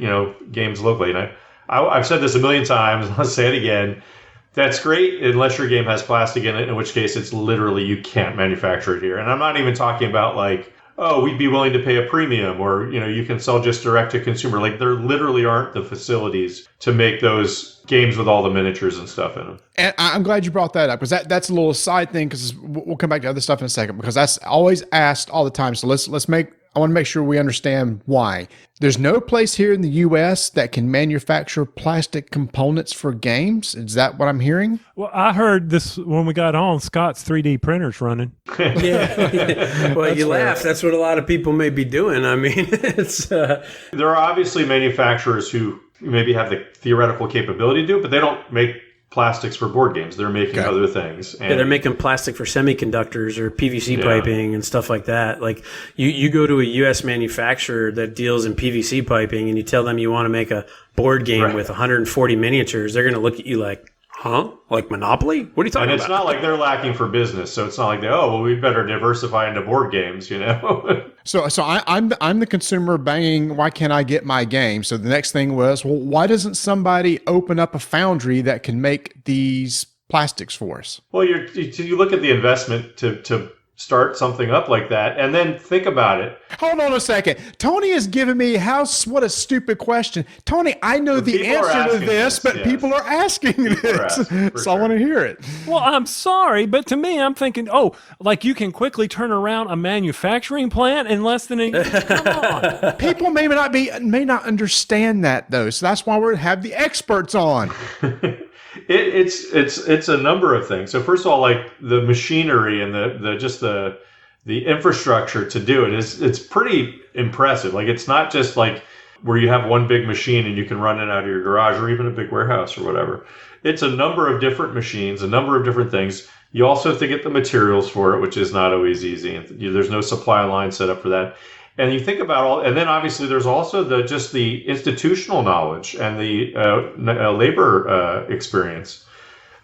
games locally? And I've said this a million times. I'll say it again. That's great unless your game has plastic in it, in which case it's literally you can't manufacture it here. And I'm not even talking about like, oh, we'd be willing to pay a premium or, you can sell just direct to consumer. Like there literally aren't the facilities to make those games with all the miniatures and stuff in them. And I'm glad you brought that up because that's a little side thing because we'll come back to other stuff in a second because that's always asked all the time. So I want to make sure we understand why. There's no place here in the U.S. that can manufacture plastic components for games. Is that what I'm hearing? Well, I heard this when we got on. Scott's 3D printer's running. Yeah. Well, you laugh. That's what a lot of people may be doing. I mean, it's. There are obviously manufacturers who maybe have the theoretical capability to do it, but they don't make plastics for board games. They're making other things. And they're making plastic for semiconductors or PVC piping and stuff like that. Like you go to a U.S. manufacturer that deals in PVC piping and you tell them you want to make a board game with 140 miniatures, they're going to look at you like, huh? Like Monopoly? What are you talking about? And it's not like they're lacking for business. So it's not like we better diversify into board games, So I'm the consumer banging, why can't I get my game? So the next thing was, well, why doesn't somebody open up a foundry that can make these plastics for us? Well, you look at the investment to start something up like that, and then think about it. Hold on a second. Tony is giving me what a stupid question. Tony, I know the answer to this, but people are asking this. So I want to hear it. Well, I'm sorry, but to me, I'm thinking, like you can quickly turn around a manufacturing plant in less than a year. Come on. People may not understand that though. So that's why we have the experts on. It's a number of things. So first of all, like the machinery and the infrastructure to do it it's pretty impressive. Like it's not just like where you have one big machine and you can run it out of your garage or even a big warehouse or whatever. It's a number of different machines, a number of different things. You also have to get the materials for it, which is not always easy. There's no supply line set up for that. And you think about and then obviously there's also the institutional knowledge and the labor experience.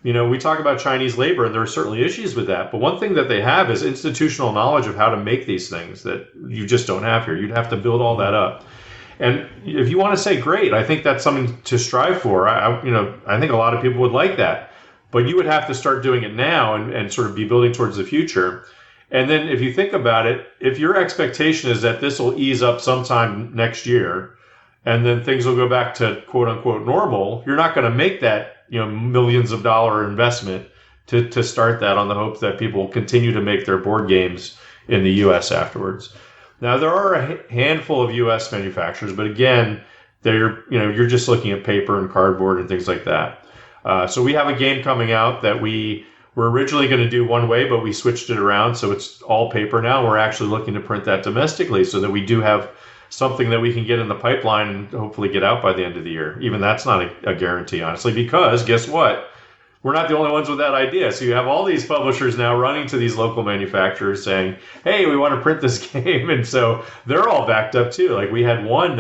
We talk about Chinese labor, and there are certainly issues with that. But one thing that they have is institutional knowledge of how to make these things that you just don't have here. You'd have to build all that up. And if you want to say, great, I think that's something to strive for. I think a lot of people would like that. But you would have to start doing it now and sort of be building towards the future. And then if you think about it, if your expectation is that this will ease up sometime next year, and then things will go back to quote unquote normal, you're not going to make that millions of dollar investment to start that on the hopes that people will continue to make their board games in the U.S. afterwards. Now there are a handful of U.S. manufacturers, but again, you're just looking at paper and cardboard and things like that. So we have a game coming out that we were originally going to do one way, but we switched it around, so it's all paper now. We're actually looking to print that domestically so that we do have something that we can get in the pipeline and hopefully get out by the end of the year. Even that's not a guarantee, honestly, because guess what? We're not the only ones with that idea. So you have all these publishers now running to these local manufacturers saying, hey, we want to print this game. And so they're all backed up too. Like we had one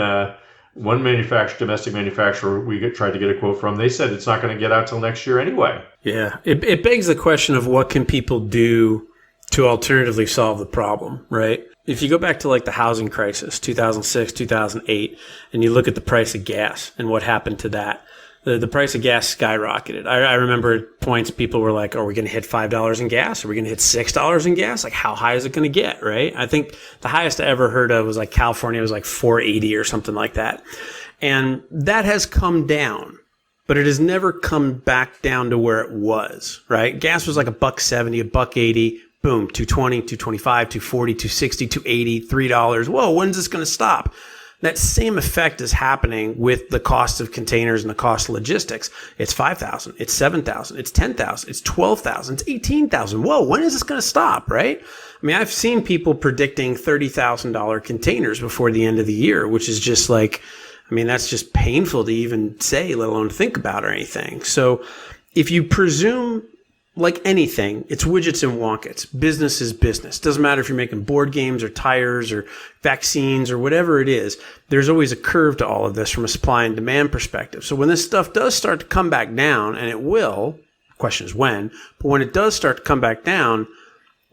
domestic manufacturer we tried to get a quote from. They said it's not going to get out till next year anyway. Yeah. It begs the question of what can people do to alternatively solve the problem, right? If you go back to like the housing crisis, 2006, 2008, and you look at the price of gas and what happened to that, the price of gas skyrocketed. I remember at points people were like, are we going to hit $5 in gas? Are we going to hit $6 in gas? Like, how high is it going to get, right? I think the highest I ever heard of was like California was like $4.80 or something like that. And that has come down, but it has never come back down to where it was, right? Gas was like $1.70, $1.80. Boom, $2.20, $2.25, $2.40, $2.60, $2.80, $3. Whoa, when's this going to stop? That same effect is happening with the cost of containers and the cost of logistics. It's $5,000, it's $7,000, it's $10,000, it's $12,000, it's $18,000. Whoa, when is this going to stop, right? I mean, I've seen people predicting $30,000 containers before the end of the year, which is just like, I mean, that's just painful to even say, let alone think about or anything. So if you presume, like anything, it's widgets and wonkets. Business is business. Doesn't matter if you're making board games or tires or vaccines or whatever it is. There's always a curve to all of this from a supply and demand perspective. So when this stuff does start to come back down, and it will, the question is when, but when it does start to come back down,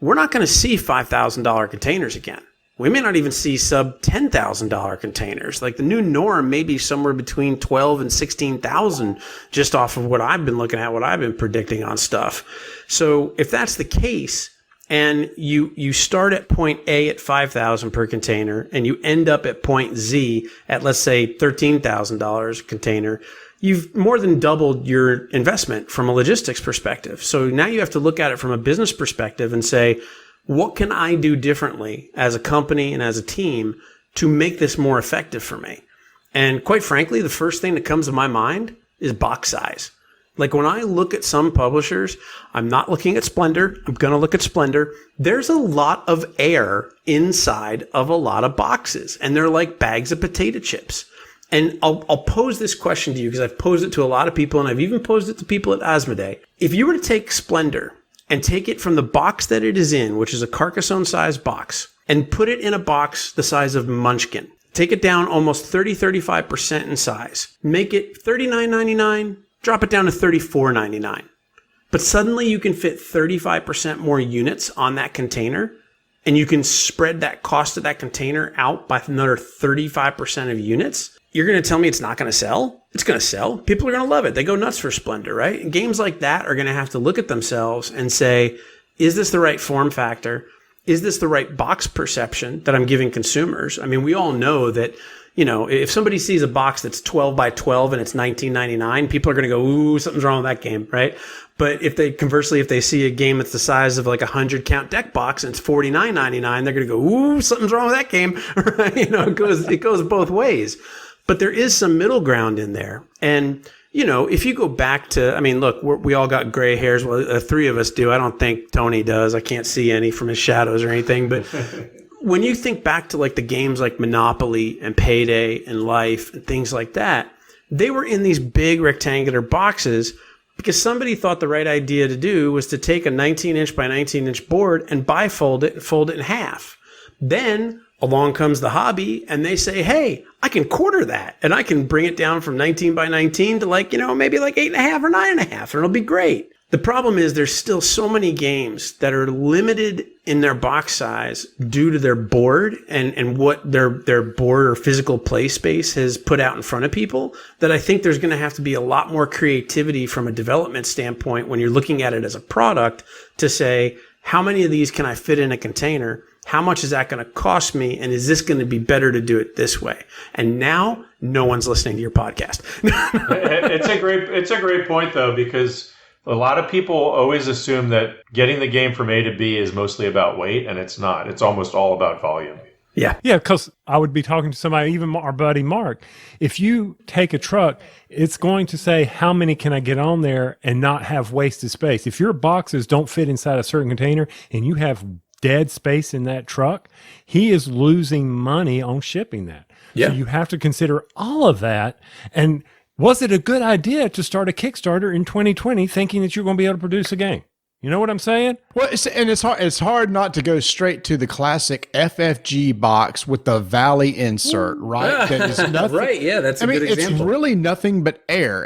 we're not going to see $5,000 containers again. We may not even see sub $10,000 containers. Like the new norm may be somewhere between 12 and 16,000 just off of what I've been looking at, what I've been predicting on stuff. So if that's the case and you start at point A at 5,000 per container and you end up at point Z at, let's say, $13,000 a container, you've more than doubled your investment from a logistics perspective. So now you have to look at it from a business perspective and say, what can I do differently as a company and as a team to make this more effective for me? And quite frankly, the first thing that comes to my mind is box size. Like when I look at some publishers, I'm not looking at Splendor. I'm going to look at Splendor. There's a lot of air inside of a lot of boxes, and they're like bags of potato chips. And I'll pose this question to you because I've posed it to a lot of people, and I've even posed it to people at Asmodee. If you were to take Splendor and take it from the box that it is in, which is a Carcassonne-sized box, and put it in a box the size of Munchkin. Take it down almost 35% in size. Make it $39.99, drop it down to $34.99. But suddenly you can fit 35% more units on that container, and you can spread that cost of that container out by another 35% of units. You're going to tell me it's not going to sell? It's going to sell. People are going to love it. They go nuts for Splendor, right? And games like that are going to have to look at themselves and say, is this the right form factor? is this the right box perception that I'm giving consumers? I mean, we all know that, if somebody sees a box that's 12 by 12 and it's $19.99, people are going to go, ooh, something's wrong with that game, right? But if they see a game that's the size of like a 100 count deck box and it's $49.99, they're going to go, ooh, something's wrong with that game, right? It goes both ways. But there is some middle ground in there. And, if you go back to, I mean, look, we all got gray hairs. Well, three of us do. I don't think Tony does. I can't see any from his shadows or anything. But when you think back to like the games like Monopoly and Payday and Life and things like that, they were in these big rectangular boxes because somebody thought the right idea to do was to take a 19-inch by 19-inch board and bifold it and fold it in half. Then along comes the hobby and they say, hey, I can quarter that and I can bring it down from 19 by 19 to maybe like 8.5 or 9.5 and it'll be great. The problem is there's still so many games that are limited in their box size due to their board and what their board or physical play space has put out in front of people that I think there's going to have to be a lot more creativity from a development standpoint when you're looking at it as a product to say, how many of these can I fit in a container? How much is that going to cost me? And is this going to be better to do it this way? And now no one's listening to your podcast. It's a great point though, because a lot of people always assume that getting the game from A to B is mostly about weight, and it's not. It's almost all about volume. Yeah. Yeah, because I would be talking to somebody, even our buddy Mark. If you take a truck, it's going to say, how many can I get on there and not have wasted space? If your boxes don't fit inside a certain container and you have dead space in that truck, he is losing money on shipping that. Yeah. So you have to consider all of that. And was it a good idea to start a Kickstarter in 2020 thinking that you're going to be able to produce a game? You know what I'm saying? Well, it's hard not to go straight to the classic FFG box with the Valley insert, right? That is nothing. Right, yeah, that's a good example. It's really nothing but air.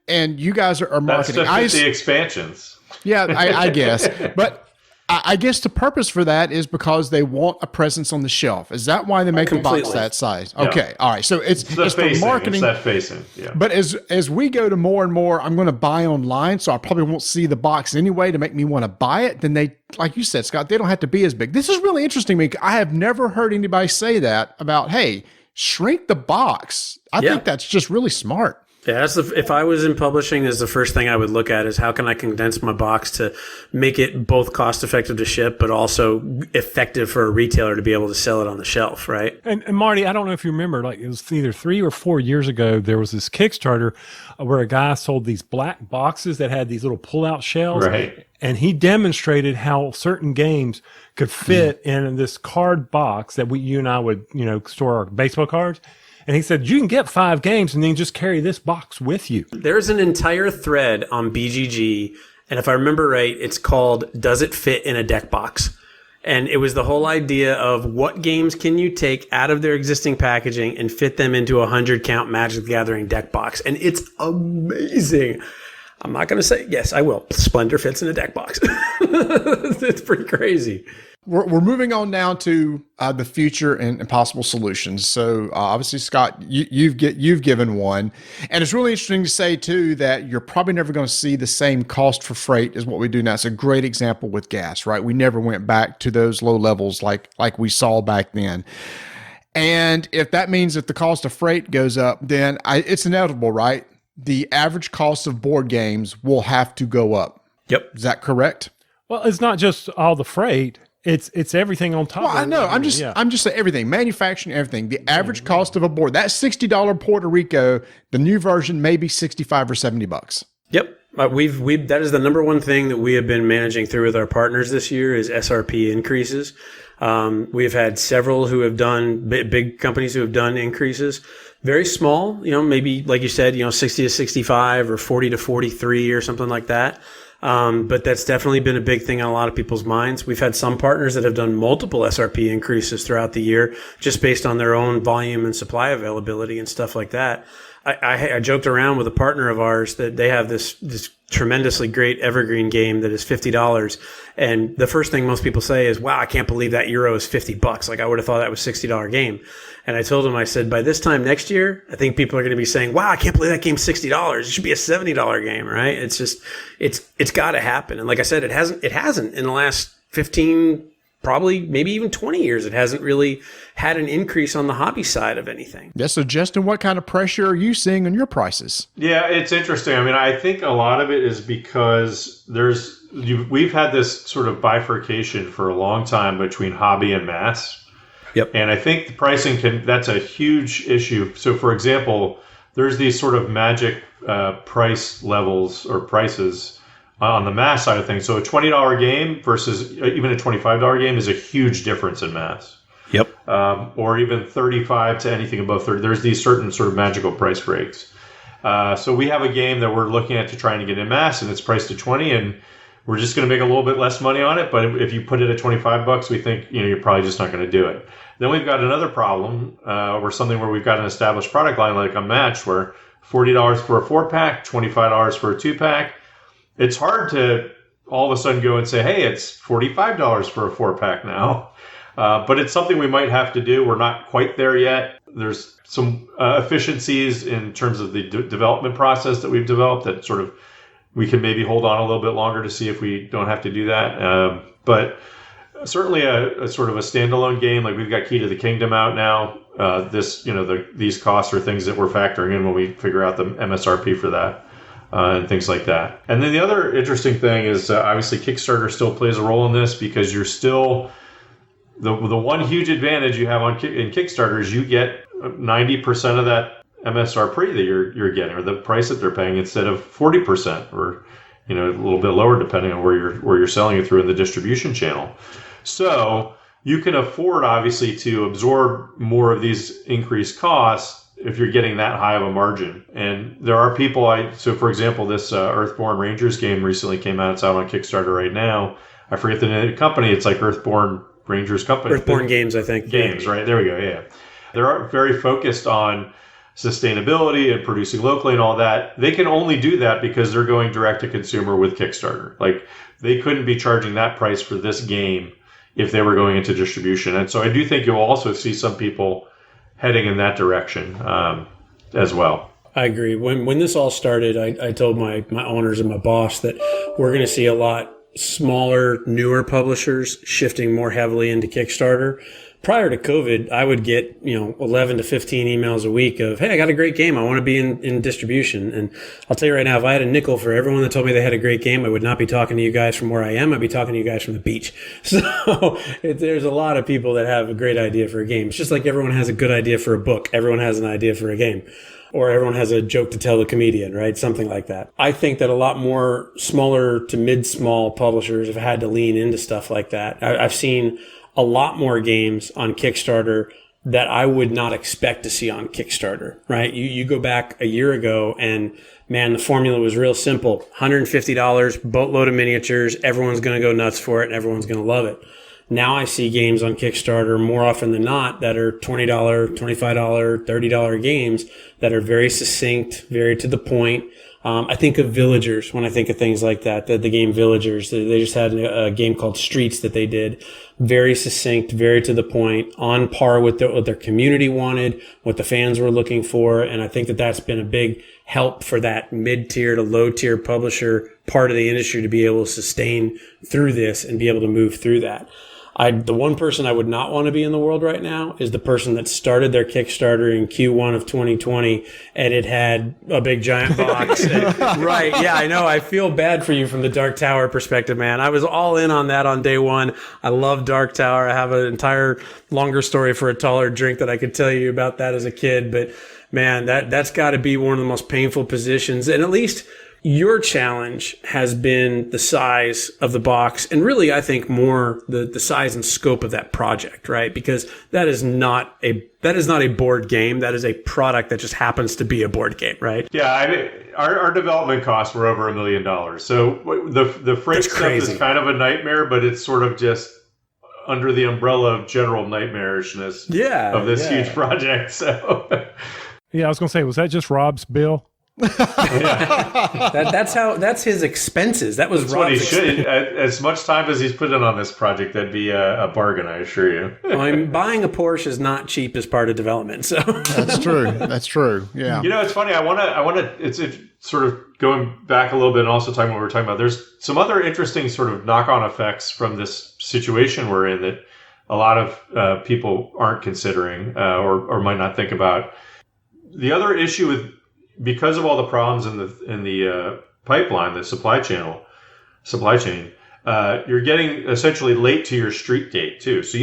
And you guys are marketing. That's just the expansions. Yeah, I guess. But I guess the purpose for that is because they want a presence on the shelf. Is that why they make the box that size? Okay, all right. So it's for marketing. It's that facing. Yeah. But as we go to more and more, I'm going to buy online, so I probably won't see the box anyway to make me want to buy it. Then they, like you said, Scott, they don't have to be as big. This is really interesting to me. I have never heard anybody say that about, hey, shrink the box. I think that's just really smart. Yeah, if I was in publishing, is the first thing I would look at is how can I condense my box to make it both cost effective to ship, but also effective for a retailer to be able to sell it on the shelf, right? And Marty, I don't know if you remember, like it was either 3 or 4 years ago, there was this Kickstarter where a guy sold these black boxes that had these little pull-out shells. Right. And he demonstrated how certain games could fit in this card box that you and I would, store our baseball cards. And he said, you can get 5 games and then just carry this box with you. There's an entire thread on BGG. And if I remember right, it's called, Does It Fit in a Deck Box? And it was the whole idea of what games can you take out of their existing packaging and fit them into a 100 count Magic the Gathering deck box. And it's amazing. I'm not going to say, yes, I will. Splendor fits in a deck box. It's pretty crazy. We're moving on now to the future and possible solutions. So obviously, Scott, you've given one, and it's really interesting to say too that you're probably never going to see the same cost for freight as what we do now. It's a great example with gas, right? We never went back to those low levels like we saw back then. And if that means that the cost of freight goes up, then it's inevitable, right? The average cost of board games will have to go up. Yep. Is that correct? Well, it's not just all the freight. It's everything on top. Well, of it. I know. I'm just saying everything, manufacturing, everything. The average cost of a board, that $60 Puerto Rico, the new version may be $65 or $70. Yep. That is the number one thing that we have been managing through with our partners this year is SRP increases. We've had several who have done big companies who have done increases, very small, maybe like you said, 60 to 65 or 40 to 43 or something like that. But that's definitely been a big thing on a lot of people's minds. We've had some partners that have done multiple SRP increases throughout the year just based on their own volume and supply availability and stuff like that. I joked around with a partner of ours that they have this tremendously great evergreen game that is $50. And the first thing most people say is, wow, I can't believe that Euro is $50. Like I would have thought that was $60 game. And I told him, I said, by this time next year, I think people are going to be saying, wow, I can't believe that game's $60. It should be a $70 game, right? It's just, it's got to happen. And like I said, it hasn't in the last 15 probably maybe even 20 years, it hasn't really had an increase on the hobby side of anything. Yeah, so Justin, what kind of pressure are you seeing on your prices? Yeah, it's interesting. I mean, I think a lot of it is because we've had this sort of bifurcation for a long time between hobby and mass. Yep. And I think the pricing that's a huge issue. So for example, there's these sort of magic price levels or prices on the mass side of things. So a $20 game versus even a $25 game is a huge difference in mass. Yep. Or even 35 to anything above 30. There's these certain sort of magical price breaks. So we have a game that we're looking at to trying to get in mass, and it's priced at 20, and we're just going to make a little bit less money on it. But if you put it at $25, we think you're probably just not going to do it. Then we've got another problem, or something where we've got an established product line like Unmatched, where $40 for a 4-pack, $25 for a 2-pack. It's hard to all of a sudden go and say, hey, it's $45 for a 4-pack now. But it's something we might have to do. We're not quite there yet. There's some efficiencies in terms of the development process that we've developed that sort of we can maybe hold on a little bit longer to see if we don't have to do that. But certainly a sort of a standalone game, like we've got Key to the Kingdom out now. These costs are things that we're factoring in when we figure out the MSRP for that. And things like that. And then the other interesting thing is obviously Kickstarter still plays a role in this, because you're still the one huge advantage you have in Kickstarter is you get 90% of that MSRP that you're getting, or the price that they're paying, instead of 40%, or a little bit lower depending on where you're selling it through in the distribution channel. So you can afford obviously to absorb more of these increased costs if you're getting that high of a margin. And there are people, so for example, this Earthborn Rangers game recently came out. It's out on Kickstarter right now. I forget the name of the company. It's like Earthborn Rangers Company. Earthborn Games, I think. Games, right? There we go, yeah. They're very focused on sustainability and producing locally and all that. They can only do that because they're going direct to consumer with Kickstarter. Like, they couldn't be charging that price for this game if they were going into distribution. And so I do think you'll also see some people heading in that direction as well. I agree. When this all started, I told my owners and my boss that we're going to see a lot smaller, newer publishers shifting more heavily into Kickstarter. Prior to COVID, I would get 11 to 15 emails a week of, hey, I got a great game. I want to be in distribution. And I'll tell you right now, if I had a nickel for everyone that told me they had a great game, I would not be talking to you guys from where I am. I'd be talking to you guys from the beach. So there's a lot of people that have a great idea for a game. It's just like everyone has a good idea for a book. Everyone has an idea for a game. Or everyone has a joke to tell the comedian, right? Something like that. I think that a lot more smaller to mid-small publishers have had to lean into stuff like that. I've seen a lot more games on Kickstarter that I would not expect to see on Kickstarter, right? You go back a year ago and, man, the formula was real simple. $150, boatload of miniatures, everyone's going to go nuts for it, and everyone's going to love it. Now I see games on Kickstarter more often than not that are $20, $25, $30 games that are very succinct, very to the point. I think of Villagers when I think of things like that, the game Villagers. They just had a game called Streets that they did. Very succinct, very to the point, on par with what their community wanted, what the fans were looking for. And I think that that's been a big help for that mid-tier to low-tier publisher part of the industry to be able to sustain through this and be able to move through that. The one person I would not want to be in the world right now is the person that started their Kickstarter in Q1 of 2020 and it had a big giant box. Right. Yeah, I know. I feel bad for you from the Dark Tower perspective, man. I was all in on that on day one. I love Dark Tower. I have an entire longer story for a taller drink that I could tell you about that as a kid. But man, that's got to be one of the most painful positions. And at least your challenge has been the size of the box, and really, I think more the size and scope of that project, right? Because that is not a board game. That is a product that just happens to be a board game, right? Yeah, I mean, our development costs were over $1 million. So the freight stuff is kind of a nightmare, but it's sort of just under the umbrella of general nightmarishness of this huge project. So yeah, I was going to say, was that just Rob's bill? That's his expenses. That was That's what he Rob's should. As much time as he's put in on this project, that'd be a bargain, I assure you. Buying a Porsche is not cheap as part of development. So That's true. That's true. Yeah. It's funny. I want to. It's sort of going back a little bit, and also talking what we were talking about. There's some other interesting sort of knock-on effects from this situation we're in that a lot of people aren't considering or might not think about. The other issue with, because of all the problems in the pipeline, the supply chain, you're getting essentially late to your street date too. So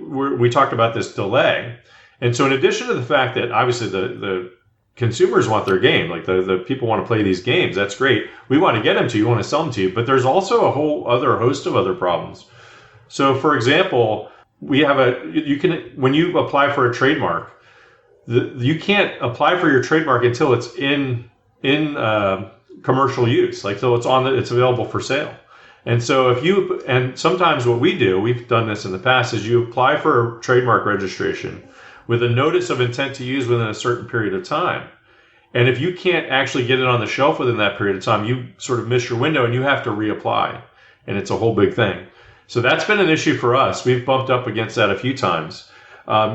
we talked about this delay, and so in addition to the fact that obviously the consumers want their game, like the people want to play these games, that's great. We want to get them to you, we want to sell them to you, but there's also a whole other host of other problems. So for example, we have when you apply for a trademark, you can't apply for your trademark until it's in commercial use, like till it's available for sale. And so and sometimes what we do, we've done this in the past, is you apply for a trademark registration with a notice of intent to use within a certain period of time. And if you can't actually get it on the shelf within that period of time, you sort of miss your window and you have to reapply. And it's a whole big thing. So that's been an issue for us. We've bumped up against that a few times.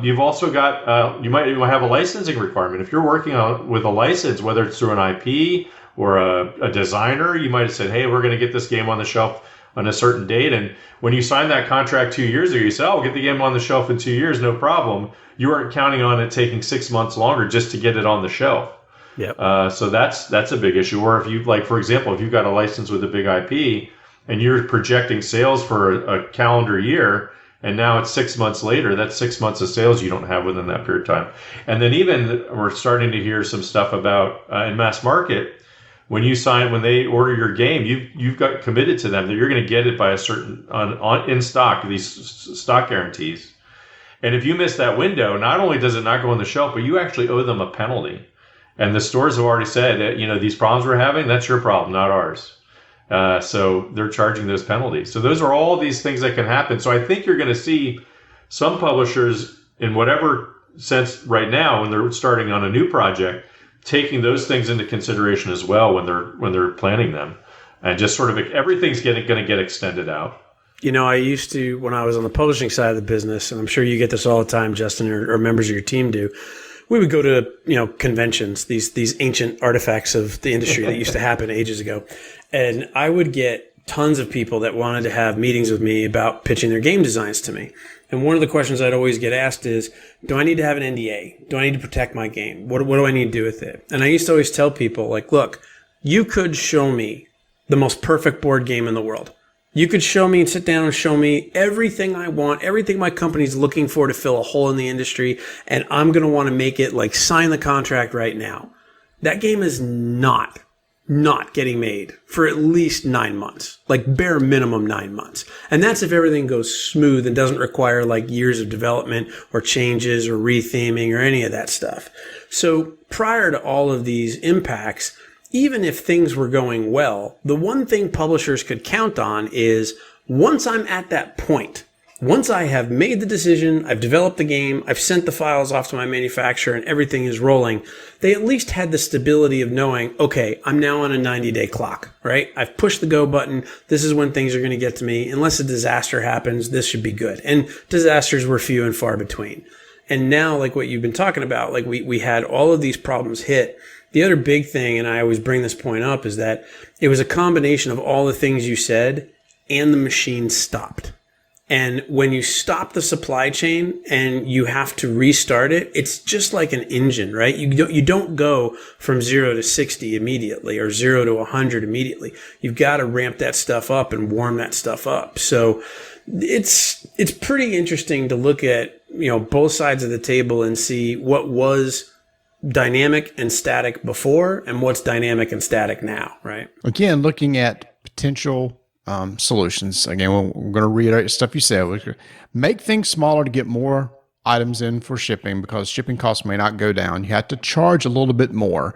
You've also got, you might have a licensing requirement. If you're working with a license, whether it's through an IP or a designer, you might have said, hey, we're going to get this game on the shelf on a certain date. And when you signed that contract 2 years ago, you said, oh, we'll get the game on the shelf in 2 years, no problem. You weren't counting on it taking 6 months longer just to get it on the shelf. Yep. So that's a big issue. Or if you, like, for example, if you've got a license with a big IP and you're projecting sales for a calendar year, and now it's 6 months later, that's 6 months of sales you don't have within that period of time. And then even we're starting to hear some stuff about in mass market, when they order your game, you've got committed to them that you're going to get it by a certain in stock, these stock guarantees. And if you miss that window, not only does it not go on the shelf, but you actually owe them a penalty. And the stores have already said that, these problems we're having, that's your problem, not ours. So they're charging those penalties. So those are all these things that can happen. So I think you're going to see some publishers, in whatever sense right now, when they're starting on a new project, taking those things into consideration as well when they're planning them, and just sort of everything's going to get extended out. I used to, when I was on the publishing side of the business, and I'm sure you get this all the time, Justin, or members of your team do. We would go to, conventions, these ancient artifacts of the industry that used to happen ages ago. And I would get tons of people that wanted to have meetings with me about pitching their game designs to me. And one of the questions I'd always get asked is, do I need to have an NDA? Do I need to protect my game? What do I need to do with it? And I used to always tell people, like, look, you could show me the most perfect board game in the world. You could show me and sit down and show me everything I want, everything my company's looking for to fill a hole in the industry, and I'm going to want to make it like sign the contract right now. That game is not getting made for at least 9 months, like bare minimum 9 months. And that's if everything goes smooth and doesn't require like years of development or changes or retheming or any of that stuff. So prior to all of these impacts, even if things were going well, the one thing publishers could count on is once I'm at that point, once I have made the decision, I've developed the game, I've sent the files off to my manufacturer and everything is rolling, they at least had the stability of knowing, okay, I'm now on a 90-day clock, right? I've pushed the go button. This is when things are going to get to me. Unless a disaster happens, this should be good. And disasters were few and far between. And now, like what you've been talking about, like we had all of these problems hit. The other big thing, and I always bring this point up, is that it was a combination of all the things you said and the machine stopped. And when you stop the supply chain and you have to restart it, it's just like an engine, right? You don't go from 0 to 60 immediately or 0 to 100 immediately. You've got to ramp that stuff up and warm that stuff up. So it's pretty interesting to look at, both sides of the table and see what was dynamic and static before and what's dynamic and static now, right? Again, looking at potential solutions. Again, we're going to reiterate stuff you said. Make things smaller to get more items in for shipping because shipping costs may not go down. You have to charge a little bit more.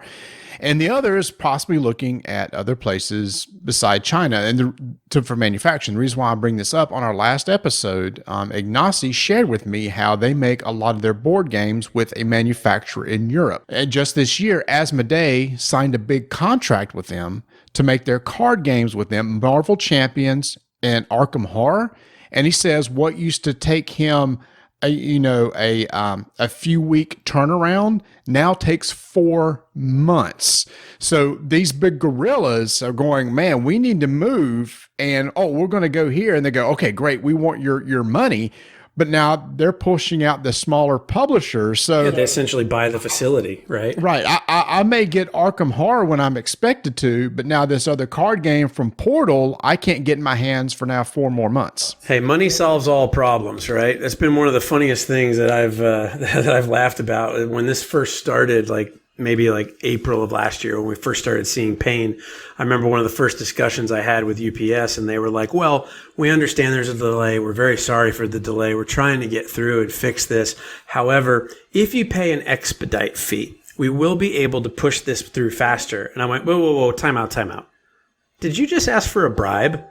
And the other is possibly looking at other places beside China and for manufacturing. The reason why I bring this up, on our last episode, Ignacy shared with me how they make a lot of their board games with a manufacturer in Europe. And just this year, Asmodee signed a big contract with them to make their card games with them, Marvel Champions and Arkham Horror. And he says what used to take him a few week turnaround now takes 4 months. So these big gorillas are going, man, we need to move, and we're going to go here, and they go, okay, great, we want your money. But now they're pushing out the smaller publishers. So they essentially buy the facility, right? Right. I may get Arkham Horror when I'm expected to, but now this other card game from Portal, I can't get in my hands for now 4 more months. Hey, money solves all problems, right? That's been one of the funniest things that I've laughed about. When this first started, maybe April of last year, when we first started seeing pain, I remember one of the first discussions I had with UPS, and they were like, well, we understand there's a delay. We're very sorry for the delay. We're trying to get through and fix this. However, if you pay an expedite fee, we will be able to push this through faster. And I went, whoa, time out. Did you just ask for a bribe?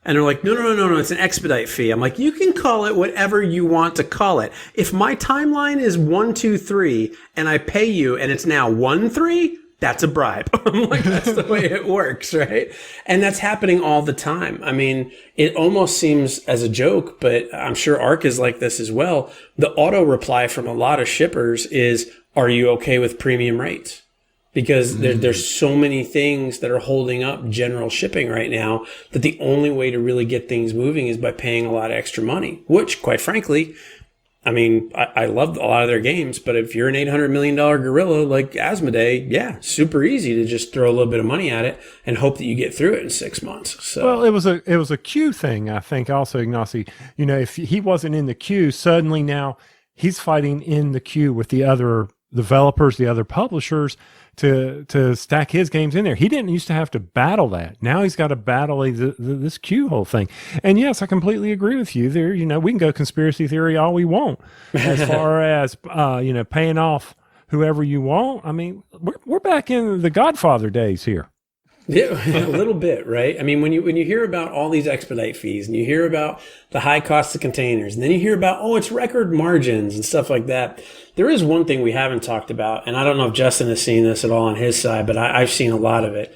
And they're like, no, it's an expedite fee. I'm like, you can call it whatever you want to call it. If my timeline is 1, 2, 3, and I pay you and it's now 1, 3, that's a bribe. I'm like, that's the way it works, right? And that's happening all the time. I mean, it almost seems as a joke, but I'm sure ARC is like this as well. The auto reply from a lot of shippers is, are you okay with premium rates? Because there's so many things that are holding up general shipping right now that the only way to really get things moving is by paying a lot of extra money, which, quite frankly, I mean, I love a lot of their games, but if you're an $800 million gorilla like Asmodee, yeah, super easy to just throw a little bit of money at it and hope that you get through it in 6 months. So. Well, it was a queue thing, I think, also, Ignacy. If he wasn't in the queue, suddenly now he's fighting in the queue with the other developers, the other publishers, to stack his games in there. He didn't used to have to battle that. Now he's got to battle this queue whole thing. And yes, I completely agree with you there. We can go conspiracy theory all we want as far as, paying off whoever you want. I mean, we're back in the Godfather days here. Yeah, a little bit, right? I mean, when you hear about all these expedite fees and you hear about the high cost of containers, and then you hear about, it's record margins and stuff like that. There is one thing we haven't talked about, and I don't know if Justin has seen this at all on his side, but I've seen a lot of it.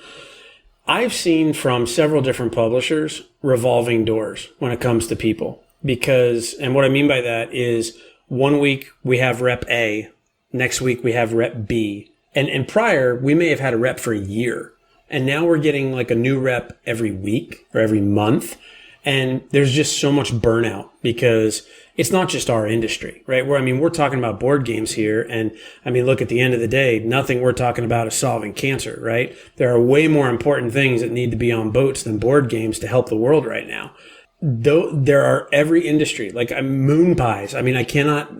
I've seen from several different publishers revolving doors when it comes to people. And what I mean by that is 1 week we have rep A, next week we have rep B. And prior, we may have had a rep for a year. And now we're getting like a new rep every week or every month. And there's just so much burnout because it's not just our industry, right? We're talking about board games here. And look, at the end of the day, nothing we're talking about is solving cancer, right? There are way more important things that need to be on boats than board games to help the world right now. Though there are every industry, like moon pies. I cannot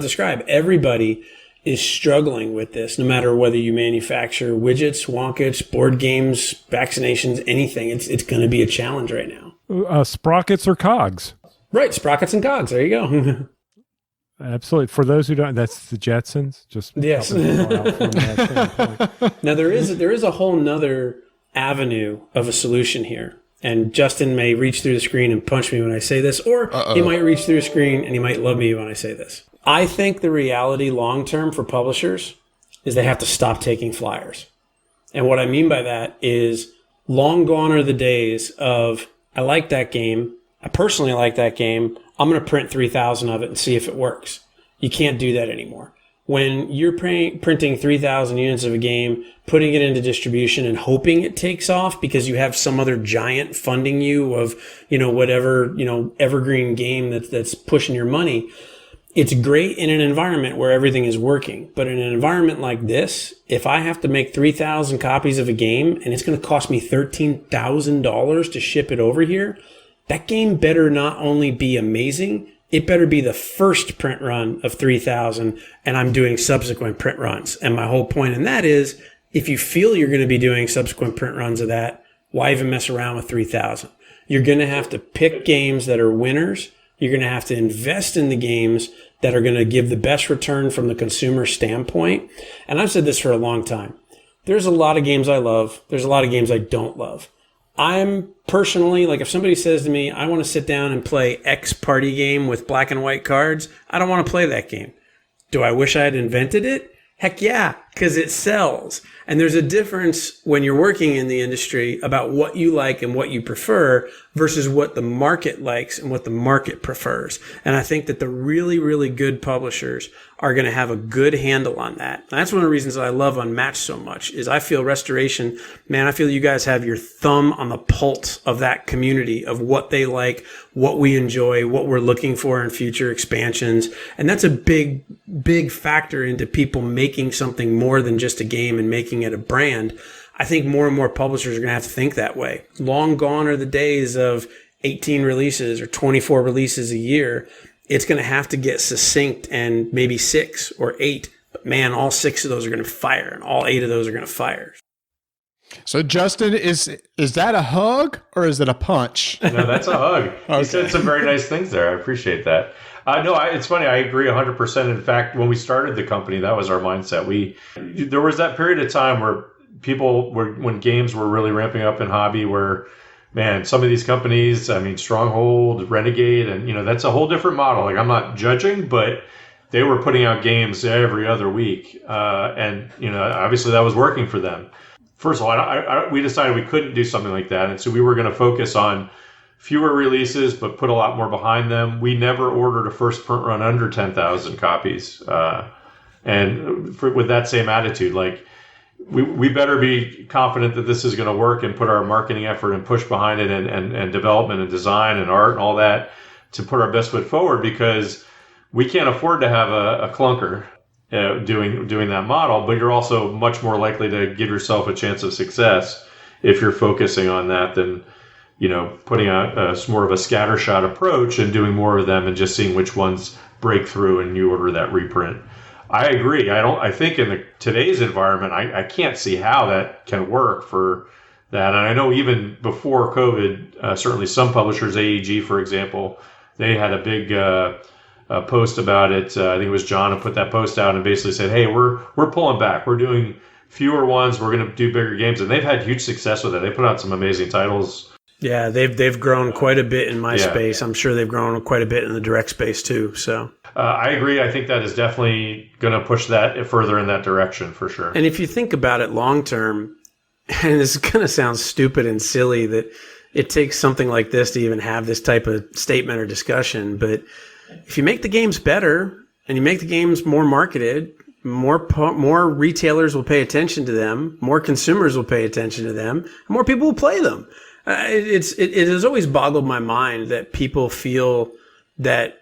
describe. Everybody is struggling with this, no matter whether you manufacture widgets, wonkets, board games, vaccinations, anything. It's going to be a challenge right now. Sprockets or cogs. Right, sprockets and cogs. There you go. Absolutely. For those who don't, that's the Jetsons. Just yes. Now there is a whole nother avenue of a solution here. And Justin may reach through the screen and punch me when I say this, or he might reach through the screen and he might love me when I say this. I think the reality long-term for publishers is they have to stop taking flyers. And what I mean by that is long gone are the days of, I like that game. I personally like that game. I'm going to print 3,000 of it and see if it works. You can't do that anymore. When you're printing 3,000 units of a game, putting it into distribution and hoping it takes off because you have some other giant funding you of, whatever, evergreen game that's pushing your money, it's great in an environment where everything is working. But in an environment like this, if I have to make 3,000 copies of a game and it's going to cost me $13,000 to ship it over here, that game better not only be amazing, it better be the first print run of 3,000 and I'm doing subsequent print runs. And my whole point in that is, if you feel you're going to be doing subsequent print runs of that, why even mess around with 3,000? You're going to have to pick games that are winners You're going to have to invest in the games that are going to give the best return from the consumer standpoint. And I've said this for a long time. There's a lot of games I love. There's a lot of games I don't love. I'm personally, like if somebody says to me, I want to sit down and play X party game with black and white cards, I don't want to play that game. Do I wish I had invented it? Heck yeah, because it sells. And there's a difference when you're working in the industry about what you like and what you prefer versus what the market likes and what the market prefers. And I think that the really, really good publishers are going to have a good handle on that. And that's one of the reasons that I love Unmatched so much is I feel Restoration, man, I feel you guys have your thumb on the pulse of that community of what they like, what we enjoy, what we're looking for in future expansions. And that's a big, big factor into people making something more than just a game and making it a brand. I think more and more publishers are going to have to think that way. Long gone are the days of 18 releases or 24 releases a year. It's going to have to get succinct and maybe 6 or 8. But man, all 6 of those are going to fire and all 8 of those are going to fire. So Justin, is that a hug or is it a punch? No, that's a hug. Okay. You said some very nice things there. I appreciate that. It's funny. I agree 100%. In fact, when we started the company, that was our mindset. There was that period of time where when games were really ramping up in hobby, where, man, some of these companies, I mean, Stronghold, Renegade, and, that's a whole different model. Like, I'm not judging, but they were putting out games every other week. And, obviously that was working for them. First of all, we decided we couldn't do something like that. And so we were going to focus on fewer releases, but put a lot more behind them. We never ordered a first print run under 10,000 copies. With that same attitude, like, we better be confident that this is going to work and put our marketing effort and push behind it and development and design and art and all that to put our best foot forward, because we can't afford to have a clunker doing that model, but you're also much more likely to give yourself a chance of success if you're focusing on that than, putting out more of a scattershot approach and doing more of them and just seeing which ones break through and you order that reprint. I agree. I think in today's environment, I can't see how that can work for that. And I know even before COVID, certainly some publishers, AEG, for example, they had a big post about it. I think it was John who put that post out and basically said, hey, we're pulling back. We're doing fewer ones. We're going to do bigger games. And they've had huge success with it. They put out some amazing titles. Yeah, they've grown quite a bit in my space. I'm sure they've grown quite a bit in the direct space too. So I agree. I think that is definitely going to push that further in that direction for sure. And if you think about it long term, and this is going to sound stupid and silly that it takes something like this to even have this type of statement or discussion, but if you make the games better and you make the games more marketed, more retailers will pay attention to them, more consumers will pay attention to them, and more people will play them. It has always boggled my mind that people feel that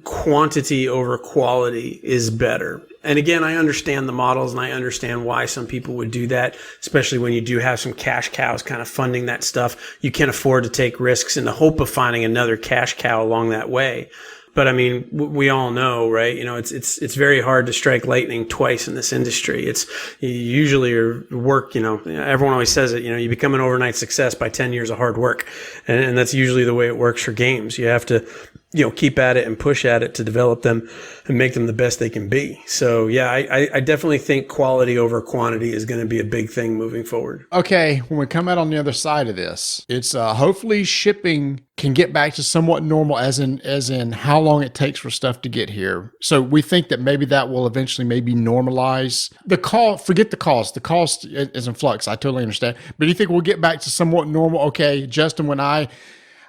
quantity over quality is better. And again, I understand the models and I understand why some people would do that, especially when you do have some cash cows kind of funding that stuff. You can't afford to take risks in the hope of finding another cash cow along that way. But I mean, we all know, right? It's very hard to strike lightning twice in this industry. You usually work, everyone always says it, you become an overnight success by 10 years of hard work. And that's usually the way it works for games. You have to, keep at it and push at it to develop them and make them the best they can be. So yeah, I definitely think quality over quantity is going to be a big thing moving forward. Okay. When we come out on the other side of this, it's hopefully shipping can get back to somewhat normal as in how long it takes for stuff to get here. So we think that maybe that will eventually maybe normalize forget the cost. The cost is in flux. I totally understand. But do you think we'll get back to somewhat normal? Okay, Justin, when I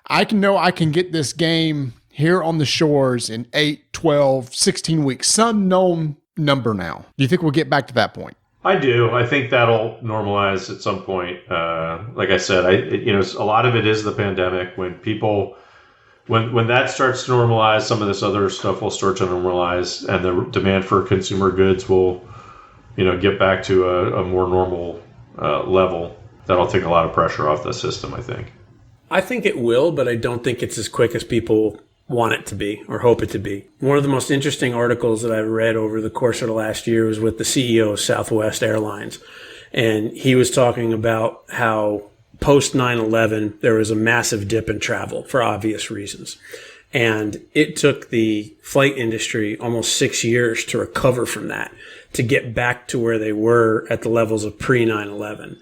can get this game here on the shores in 8, 12, 16 weeks, some known number now. Do you think we'll get back to that point? I do. I think that'll normalize at some point. Like I said, a lot of it is the pandemic. When that starts to normalize, some of this other stuff will start to normalize, and the demand for consumer goods will, get back to a more normal level. That'll take a lot of pressure off the system, I think. I think it will, but I don't think it's as quick as people want it to be or hope it to be. One of the most interesting articles that I've read over the course of the last year was with the CEO of Southwest Airlines. And he was talking about how post 9/11, there was a massive dip in travel for obvious reasons. And it took the flight industry almost 6 years to recover from that, to get back to where they were at the levels of pre 9/11.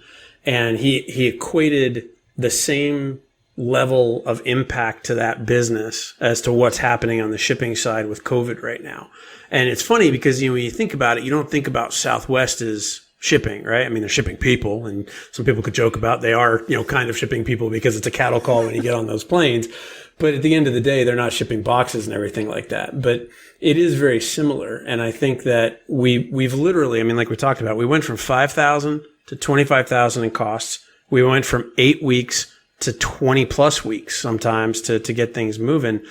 And he equated the same level of impact to that business as to what's happening on the shipping side with COVID right now. And it's funny because, when you think about it, you don't think about Southwest as shipping, right? I mean, they're shipping people, and some people could joke about they are, kind of shipping people because it's a cattle call when you get on those planes. But at the end of the day, they're not shipping boxes and everything like that. But it is very similar. And I think that we've literally, like we talked about, we went from 5,000 to 25,000 in costs. We went from 8 weeks to 20 plus weeks sometimes to get things moving.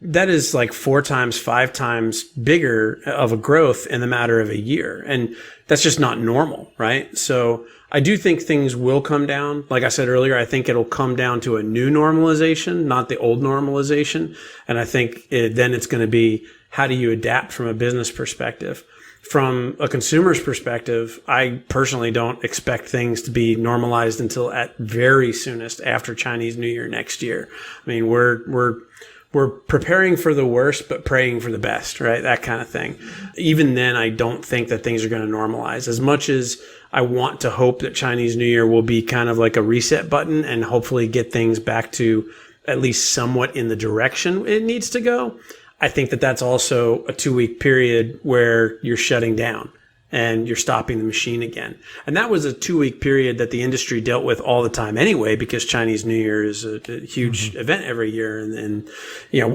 That is like 4 times, 5 times bigger of a growth in the matter of a year. And that's just not normal, right? So I do think things will come down. Like I said earlier, I think it'll come down to a new normalization, not the old normalization. And I think then it's going to be, how do you adapt from a business perspective? From a consumer's perspective, I personally don't expect things to be normalized until at very soonest after Chinese New Year next year. I mean, we're preparing for the worst, but praying for the best, right? That kind of thing. Even then, I don't think that things are going to normalize. As much as I want to hope that Chinese New Year will be kind of like a reset button and hopefully get things back to at least somewhat in the direction it needs to go, I think that that's also a 2-week period where you're shutting down and you're stopping the machine again. And that was a 2-week period that the industry dealt with all the time anyway, because Chinese New Year is a huge event every year. And,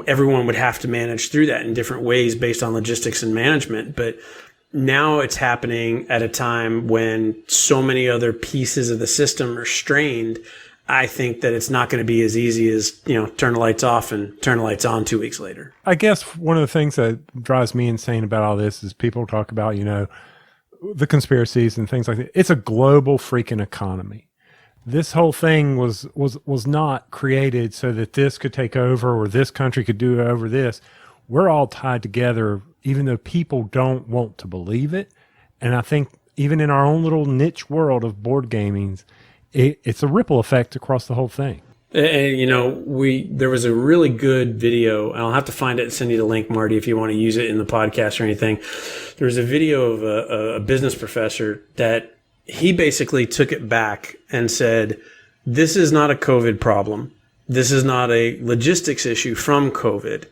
everyone would have to manage through that in different ways based on logistics and management. But now it's happening at a time when so many other pieces of the system are strained. I think that it's not going to be as easy as, turn the lights off and turn the lights on 2 weeks later. I guess one of the things that drives me insane about all this is people talk about, the conspiracies and things like that. It's a global freaking economy. This whole thing was not created so that this could take over or this country could do over this. We're all tied together, even though people don't want to believe it. And I think even in our own little niche world of board gamings, it's a ripple effect across the whole thing. And, there was a really good video, and I'll have to find it and send you the link, Marty, if you want to use it in the podcast or anything. There was a video of a business professor that he basically took it back and said, this is not a COVID problem. This is not a logistics issue from COVID.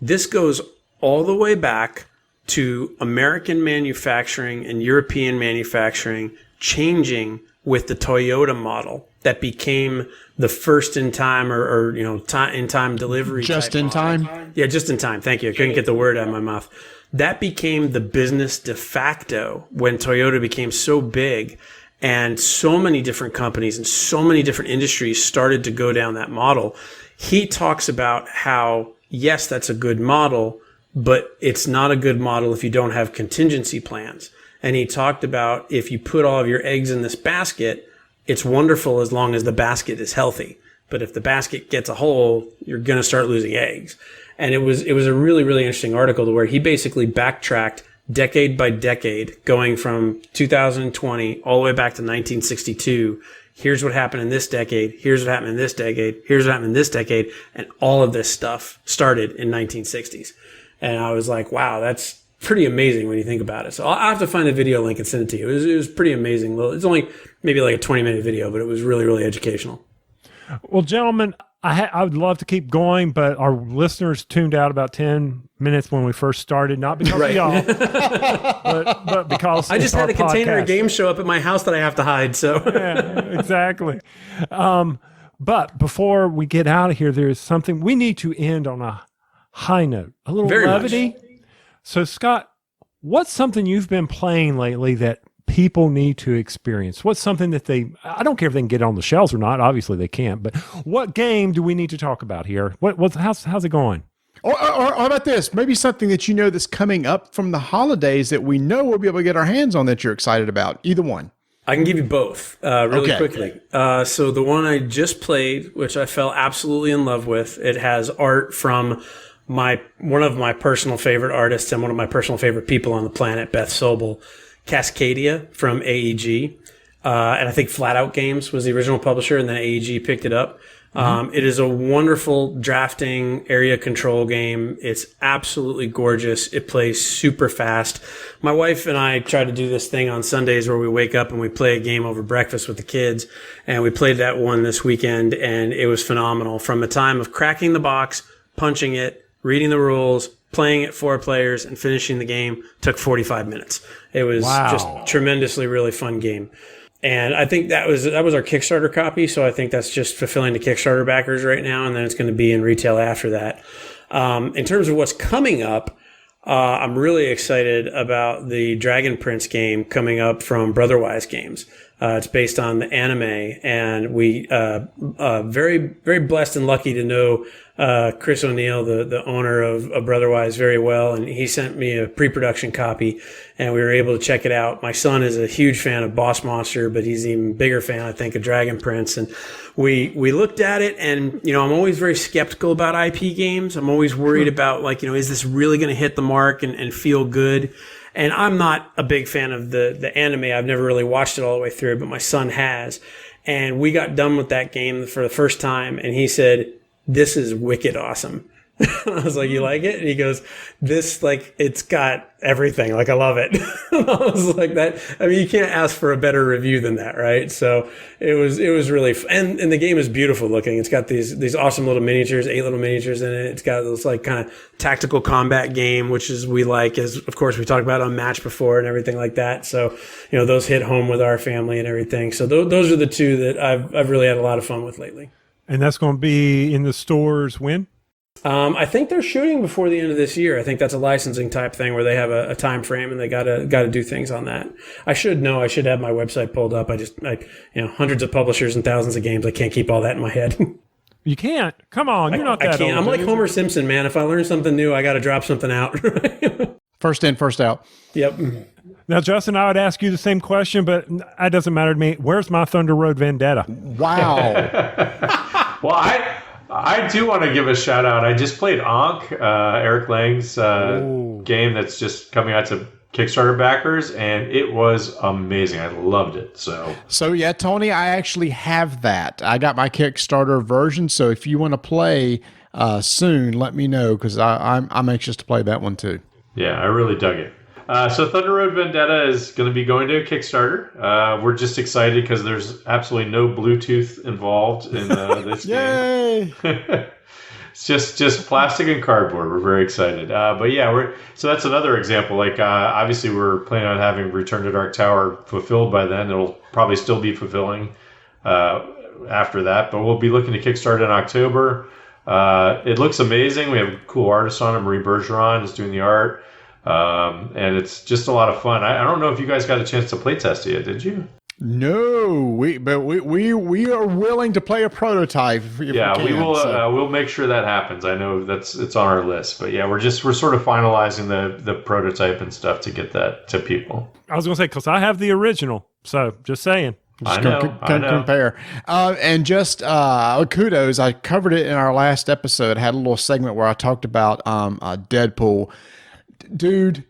This goes all the way back to American manufacturing and European manufacturing changing with the Toyota model that became the first in time or in time delivery. Just in time? Yeah, just in time. Thank you. I couldn't get the word out of my mouth. That became the business de facto when Toyota became so big and so many different companies and so many different industries started to go down that model. He talks about how, yes, that's a good model, but it's not a good model if you don't have contingency plans. And he talked about if you put all of your eggs in this basket, it's wonderful as long as the basket is healthy. But if the basket gets a hole, you're going to start losing eggs. And it was a really, really interesting article to where he basically backtracked decade by decade, going from 2020 all the way back to 1962. Here's what happened in this decade. Here's what happened in this decade. Here's what happened in this decade. And all of this stuff started in 1960s. And I was like, wow, that's pretty amazing when you think about it. So I'll have to find the video link and send it to you. It was pretty amazing. It's only maybe like a 20-minute video, but it was really, really educational. Well, gentlemen, I would love to keep going, but our listeners tuned out about 10 minutes when we first started, not because of y'all, but because I just had a container podcast. of games show up at my house that I have to hide. So yeah, exactly. But before we get out of here, there's something we need to end on a high note, a little Very levity. much. So, Scott, what's something you've been playing lately that people need to experience? What's something that I don't care if they can get on the shelves or not. Obviously they can't, but what game do we need to talk about here? How's it going? Or how about this? Maybe something that that's coming up from the holidays that we know we'll be able to get our hands on that you're excited about. Either one. I can give you both really quickly. So the one I just played, which I fell absolutely in love with, it has art from one of my personal favorite artists and one of my personal favorite people on the planet, Beth Sobel, Cascadia from AEG. And I think Flat Out Games was the original publisher, and then AEG picked it up. It is a wonderful drafting area control game. It's absolutely gorgeous. It plays super fast. My wife and I try to do this thing on Sundays where we wake up and we play a game over breakfast with the kids. And we played that one this weekend, and it was phenomenal. From the time of cracking the box, punching it, reading the rules, playing it 4 players, and finishing the game took 45 minutes. It was just tremendously really fun game. And I think that was our Kickstarter copy, so I think that's just fulfilling the Kickstarter backers right now, and then it's going to be in retail after that. In terms of what's coming up, I'm really excited about the Dragon Prince game coming up from Brotherwise Games. It's based on the anime, and we very, very blessed and lucky to know Chris O'Neill, the owner of Brotherwise, very well, and he sent me a pre-production copy, and we were able to check it out. My son is a huge fan of Boss Monster, but he's an even bigger fan, I think, of Dragon Prince, and we looked at it, and I'm always very skeptical about IP games. I'm always worried about is this really going to hit the mark and feel good? And I'm not a big fan of the anime. I've never really watched it all the way through, but my son has. And we got done with that game for the first time, and he said, "This is wicked awesome." I was like, "You like it?" And he goes, "This, it's got everything. I love it." I was like, "That. I mean, you can't ask for a better review than that, right?" So it was really fun. And the game is beautiful looking. It's got these awesome little miniatures, 8 little miniatures in it. It's got this kind of tactical combat game, which is as of course we talked about on Match before and everything like that. So those hit home with our family and everything. So those are the 2 that I've really had a lot of fun with lately. And that's going to be in the stores when? I think they're shooting before the end of this year. I think that's a licensing type thing where they have a time frame and they gotta do things on that. I should know. I should have my website pulled up. Hundreds of publishers and thousands of games. I can't keep all that in my head. You can't. Come on, you're not that I can't. old. I'm like Homer Simpson, man. If I learn something new, I got to drop something out. First in, first out. Yep. Now, Justin, I would ask you the same question, but it doesn't matter to me. Where's my Thunder Road Vendetta? Wow. Well, I do want to give a shout out. I just played Ankh, Eric Lang's game that's just coming out to Kickstarter backers, and it was amazing. I loved it. So yeah, Tony, I actually have that. I got my Kickstarter version, so if you want to play soon, let me know, because I'm anxious to play that one too. Yeah, I really dug it. So Thunder Road Vendetta is going to be going to a Kickstarter. We're just excited because there's absolutely no Bluetooth involved in this game. Yay! It's just plastic and cardboard. We're very excited. But yeah, so that's another example. Obviously, we're planning on having Return to Dark Tower fulfilled by then. It'll probably still be fulfilling after that, but we'll be looking to kickstart in October. It looks amazing. We have a cool artist on it. Marie Bergeron is doing the art. And it's just a lot of fun. I don't know if you guys got a chance to play test it yet, did you? No, we are willing to play a prototype. If we will. We'll make sure that happens. I know it's on our list, but yeah, we're sort of finalizing the prototype and stuff to get that to people. I was going to say, because I have the original, so just saying. I know. Compare. And just kudos. I covered it in our last episode. I had a little segment where I talked about Deadpool. Dude,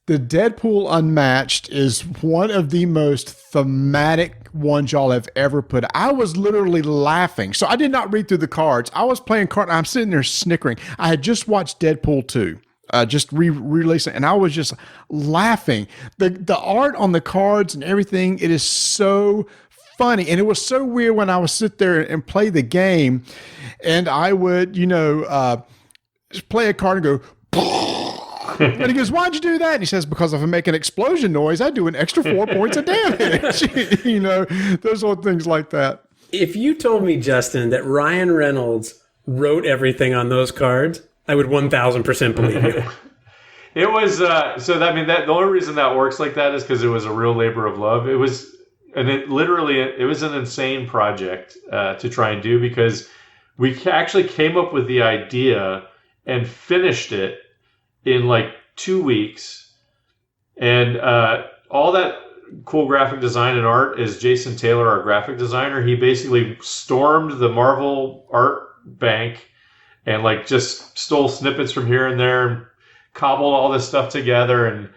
the Deadpool Unmatched is one of the most thematic ones y'all have ever put. I was literally laughing. So I did not read through the cards. I was playing cards. I'm sitting there snickering. I had just watched Deadpool 2. Just re-releasing, and I was just laughing. The art on the cards and everything, it is so funny. And it was so weird when I would sit there and play the game, and I would, just play a card and go, and he goes, "Why'd you do that?" And he says, "Because if I make an explosion noise, I do an extra 4 points of damage." Those little things like that. If you told me, Justin, that Ryan Reynolds wrote everything on those cards, I would 1,000% believe you. It was the only reason that works like that is because it was a real labor of love. It was an insane project to try and do, because we actually came up with the idea and finished it in 2 weeks, and all that cool graphic design and art is Jason Taylor, our graphic designer. He basically stormed the Marvel art bank and just stole snippets from here and there and cobbled all this stuff together. And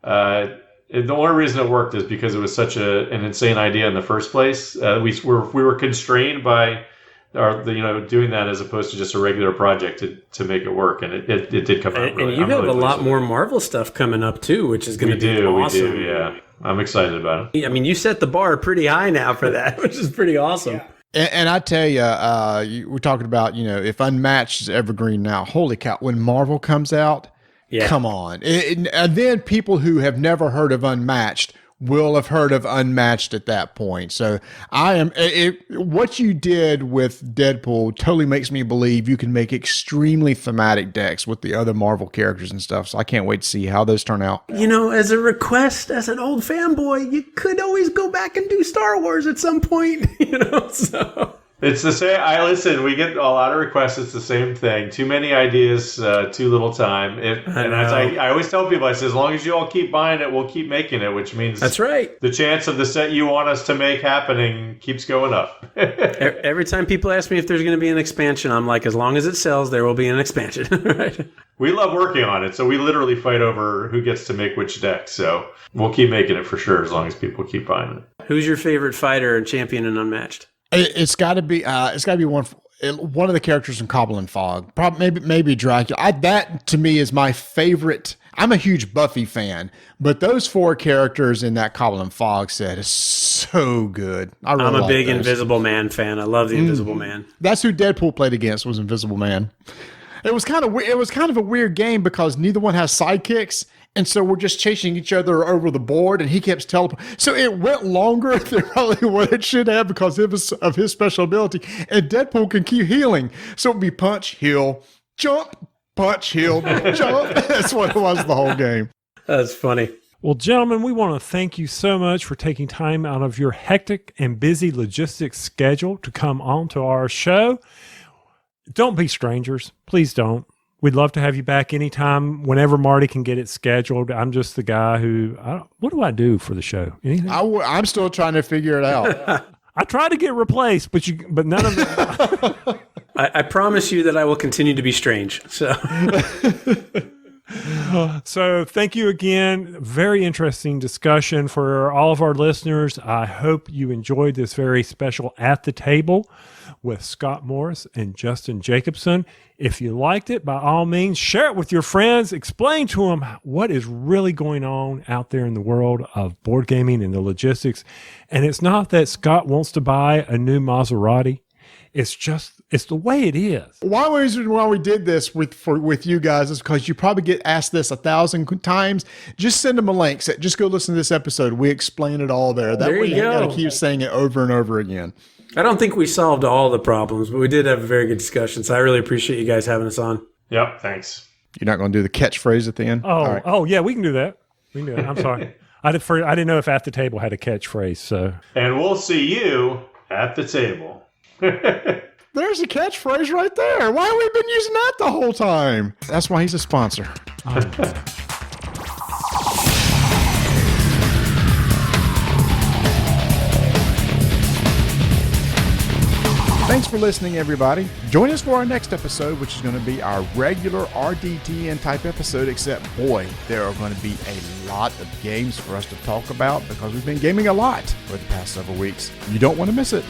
the only reason it worked is because it was such an insane idea in the first place. We were constrained by are doing that as opposed to just a regular project to make it work, and it did come out. And you have a lot more Marvel stuff coming up too, which is going to be awesome. We do, yeah. I'm excited about it. I mean, you set the bar pretty high now for that, which is pretty awesome. Yeah. And I tell you, we're talking about, if Unmatched is evergreen now, holy cow, when Marvel comes out, come on. And then people who have never heard of Unmatched will have heard of Unmatched at that point. So what you did with Deadpool totally makes me believe you can make extremely thematic decks with the other Marvel characters and stuff. So I can't wait to see how those turn out. As a request, as an old fanboy, you could always go back and do Star Wars at some point, so... It's the same. We get a lot of requests. It's the same thing. Too many ideas, too little time. And as I always tell people, I say, as long as you all keep buying it, we'll keep making it, which means that's right. The chance of the set you want us to make happening keeps going up. Every time people ask me if there's going to be an expansion, I'm like, as long as it sells, there will be an expansion. Right? We love working on it, so we literally fight over who gets to make which deck. So we'll keep making it for sure, as long as people keep buying it. Who's your favorite fighter and champion in Unmatched? It's got to be one of the characters in Cobble and Fog. Probably maybe Dracula. That to me is my favorite. I'm a huge Buffy fan, but those 4 characters in that Cobble and Fog set is so good. I'm a big Invisible Man fan. I love the Invisible Man. That's who Deadpool played against, was Invisible Man. It was kind of a weird game because neither one has sidekicks. And so we're just chasing each other over the board, and he keeps teleporting. So it went longer than probably what it should have because of his special ability. And Deadpool can keep healing. So it'd be punch, heal, jump, punch, heal, jump. That's what it was the whole game. That's funny. Well, gentlemen, we want to thank you so much for taking time out of your hectic and busy logistics schedule to come on to our show. Don't be strangers. Please don't. We'd love to have you back anytime, whenever Marty can get it scheduled. I'm just the guy who, what do I do for the show? Anything? I'm still trying to figure it out. I try to get replaced, but none of it. I promise you that I will continue to be strange. So thank you again. Very interesting discussion for all of our listeners. I hope you enjoyed this very special At the Table with Scott Morris and Justin Jacobson. If you liked it, by all means, share it with your friends. Explain to them what is really going on out there in the world of board gaming and the logistics. And it's not that Scott wants to buy a new Maserati. It's the way it is. Why we did this with you guys is because you probably get asked this 1,000 times. Just send them a link. Say, just go listen to this episode. We explain it all there. That way you got to keep saying it over and over again. I don't think we solved all the problems, but we did have a very good discussion. So I really appreciate you guys having us on. Yep, thanks. You're not going to do the catchphrase at the end? Oh, yeah, we can do that. I'm sorry. I didn't know if At the Table had a catchphrase. So. And we'll see you at the table. There's a catchphrase right there. Why have we been using that the whole time? That's why he's a sponsor. Thanks for listening, everybody. Join us for our next episode, which is going to be our regular RDTN type episode, except, boy, there are going to be a lot of games for us to talk about because we've been gaming a lot for the past several weeks. You don't want to miss it.